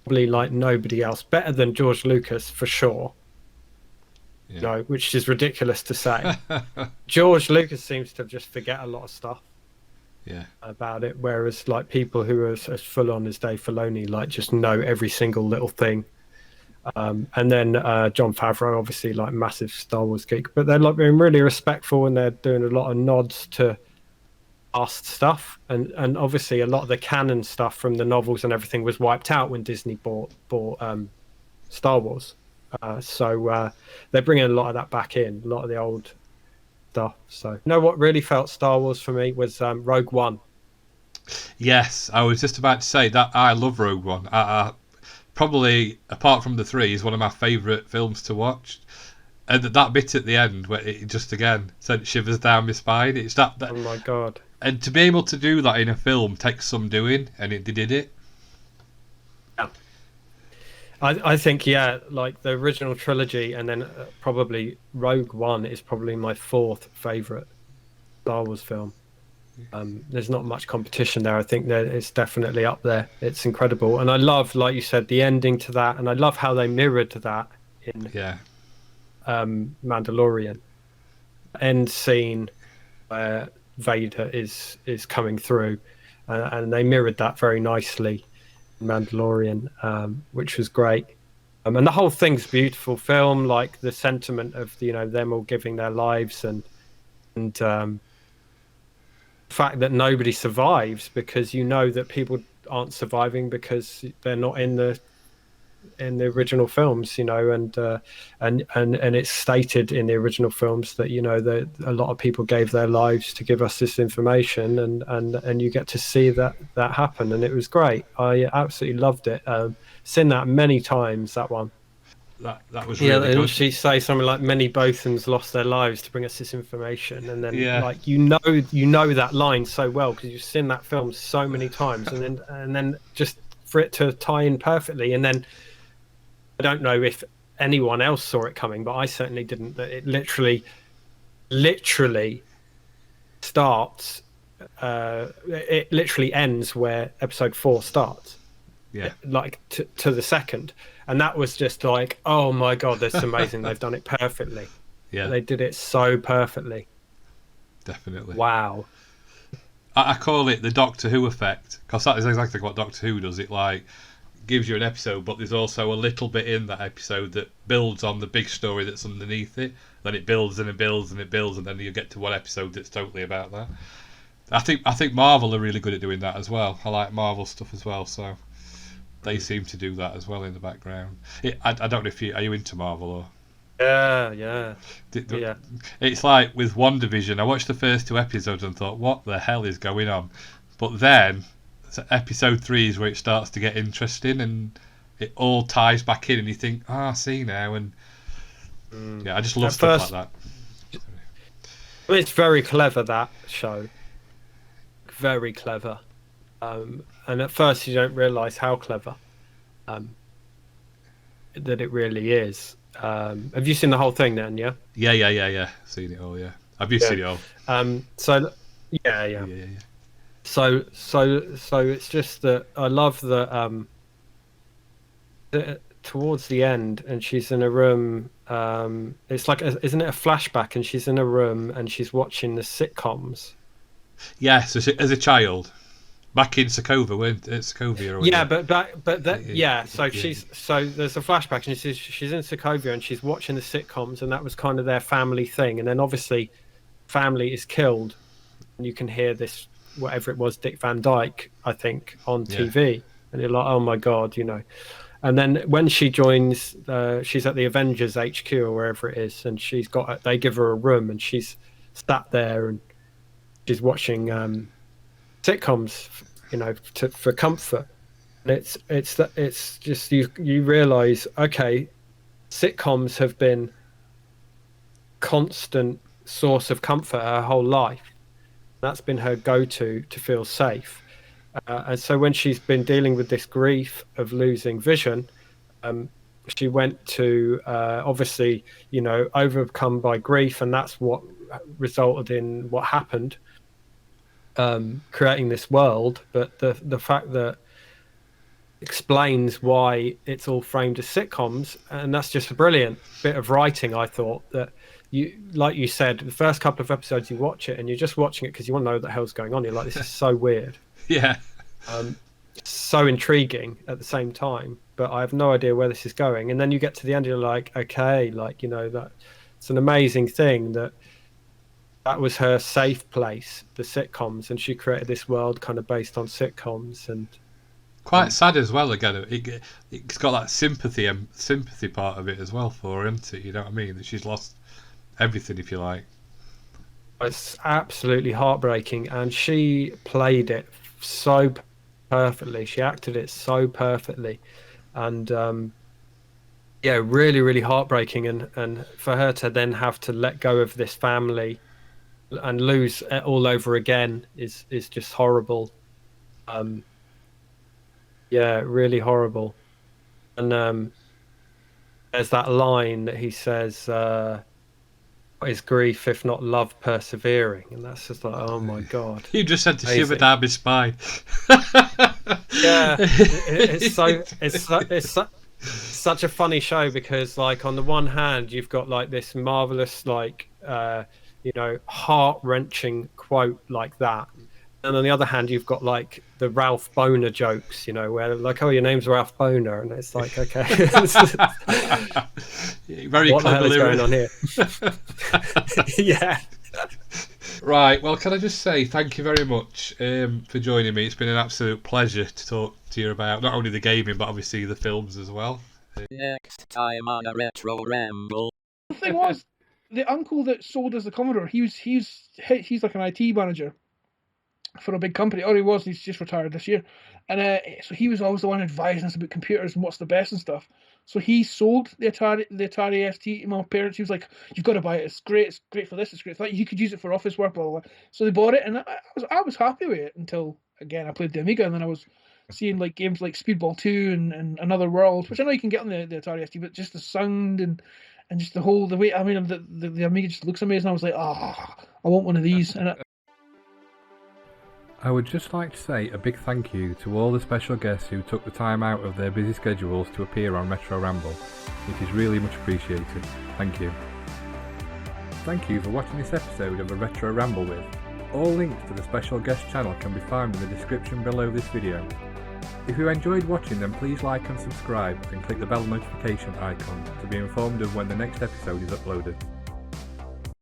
probably like nobody else. Better than George Lucas for sure. Yeah. Which is ridiculous to say. George Lucas seems to just forget a lot of stuff. Yeah. About it, whereas like people who are as full on as Dave Filoni like just know every single little thing. And then Jon Favreau, obviously like massive Star Wars geek, but they're like being really respectful and they're doing a lot of nods to past stuff, and obviously a lot of the canon stuff from the novels and everything was wiped out when Disney bought Star Wars. So they're bringing a lot of that back in, a lot of the old stuff. So what really felt Star Wars for me was Rogue One. Yes, I was just about to say that I love Rogue One. I probably, apart from the three, is one of my favourite films to watch. And that bit at the end where it just again sent shivers down my spine. It's that oh my god! And to be able to do that in a film takes some doing, and they did it. Yeah. I think like the original trilogy, and then probably Rogue One is probably my fourth favourite Star Wars film. There's not much competition there. I think that it's definitely up there. It's incredible, and I love, like you said, the ending to that, and I love how they mirrored that in Mandalorian. End scene where Vader is coming through, and they mirrored that very nicely in Mandalorian, which was great. And the whole thing's a beautiful film, like the sentiment of them all giving their lives and the fact that nobody survives, because that people aren't surviving because they're not in the original films, and it's stated in the original films that that a lot of people gave their lives to give us this information, and you get to see that happen, and it was great. I absolutely loved it. Seen that many times, that one. That was really good. She say something like many Bothans lost their lives to bring us this information, and then like you know that line so well because you've seen that film so many times, and then just for it to tie in perfectly, and then I don't know if anyone else saw it coming, but I certainly didn't. That it literally starts. It literally ends where episode 4 starts. Yeah, like to the second, and that was just like, oh my god, that's amazing. They've done it perfectly. Yeah, they did it so perfectly. Definitely. Wow. I call it the Doctor Who effect, because that is exactly what Doctor Who does. It like gives you an episode, but there's also a little bit in that episode that builds on the big story that's underneath it. Then it builds and it builds and it builds, and then you get to one episode that's totally about that. I think Marvel are really good at doing that as well. I like Marvel stuff as well, so they seem to do that as well in the background. I don't know if are you into Marvel or? Yeah. It's like with WandaVision. I watched the first 2 episodes and thought, what the hell is going on? But then episode 3 is where it starts to get interesting, and it all ties back in, and you think, I see now, and I just love stuff like that. It's very clever, that show. Very clever. And at first you don't realise how clever that it really is. Have you seen the whole thing then? Yeah. Yeah. Seen it all. Yeah. Have you seen it all? So yeah. So it's just that I love that towards the end, and she's in a room. It's like, isn't it a flashback? And she's in a room and she's watching the sitcoms. Yes, as a child, back in Sokovia, weren't it? Sokovia. So there's a flashback, and she's in Sokovia and she's watching the sitcoms, and that was kind of their family thing. And then obviously, family is killed, and you can hear this, whatever it was, Dick Van Dyke, I think, on TV, and you're like, oh my god, And then when she joins, she's at the Avengers HQ or wherever it is, and they give her a room, and she's sat there, and she's watching sitcoms, for comfort. And it's just you realize, okay, sitcoms have been constant source of comfort her whole life. That's been her go-to to feel safe. And so when she's been dealing with this grief of losing vision, she went to obviously, overcome by grief, and that's what resulted in what happened, creating this world. But the fact that explains why it's all framed as sitcoms, and that's just a brilliant bit of writing. I thought that like you said, the first couple of episodes you watch it and you're just watching it because you want to know what the hell's going on. You're like, this is so weird. Yeah. So intriguing at the same time, but I have no idea where this is going. And then you get to the end, you're like, okay, that it's an amazing thing that was her safe place, the sitcoms, and she created this world kind of based on sitcoms. And quite sad as well. Again, it's got that sympathy part of it as well for her, isn't it? You know what I mean? That she's lost everything, if you like. It's absolutely heartbreaking, and she played it so perfectly. She acted it so perfectly, and really, really heartbreaking. And for her to then have to let go of this family and lose it all over again is just horrible. Really horrible. And there's that line that he says, what is grief if not love persevering? And that's just like, oh my god. You just said to shiver down my spine. Yeah, it's such a funny show, because like on the one hand you've got like this marvelous heart-wrenching quote like that, and on the other hand you've got like the Ralph Boner jokes, where like, oh, your name's Ralph Boner, and it's like, okay. Very what the hell is going on here? Yeah. Right, well, can I just say thank you very much for joining me. It's been an absolute pleasure to talk to you about not only the gaming, but obviously the films as well. Next time on a retro ramble. The thing was, the uncle that sold us the Commodore, he's like an IT manager for a big company. Or he was, he's just retired this year. And so he was always the one advising us about computers and what's the best and stuff. So he sold the Atari ST to my parents. He was like, "You've got to buy it. It's great for this. It's great for that. You could use it for office work." Blah, blah, blah. So they bought it, and I was happy with it until, again, I played the Amiga, and then I was seeing like games like Speedball 2 and Another World, which I know you can get on the Atari ST, but just the sound and just the way. I mean, the Amiga just looks amazing. I was like, I want one of these. And I would just like to say a big thank you to all the special guests who took the time out of their busy schedules to appear on Retro Ramble. It is really much appreciated. Thank you. Thank you for watching this episode of a Retro Ramble with. All links to the special guest channel can be found in the description below this video. If you enjoyed watching, then please like and subscribe and click the bell notification icon to be informed of when the next episode is uploaded.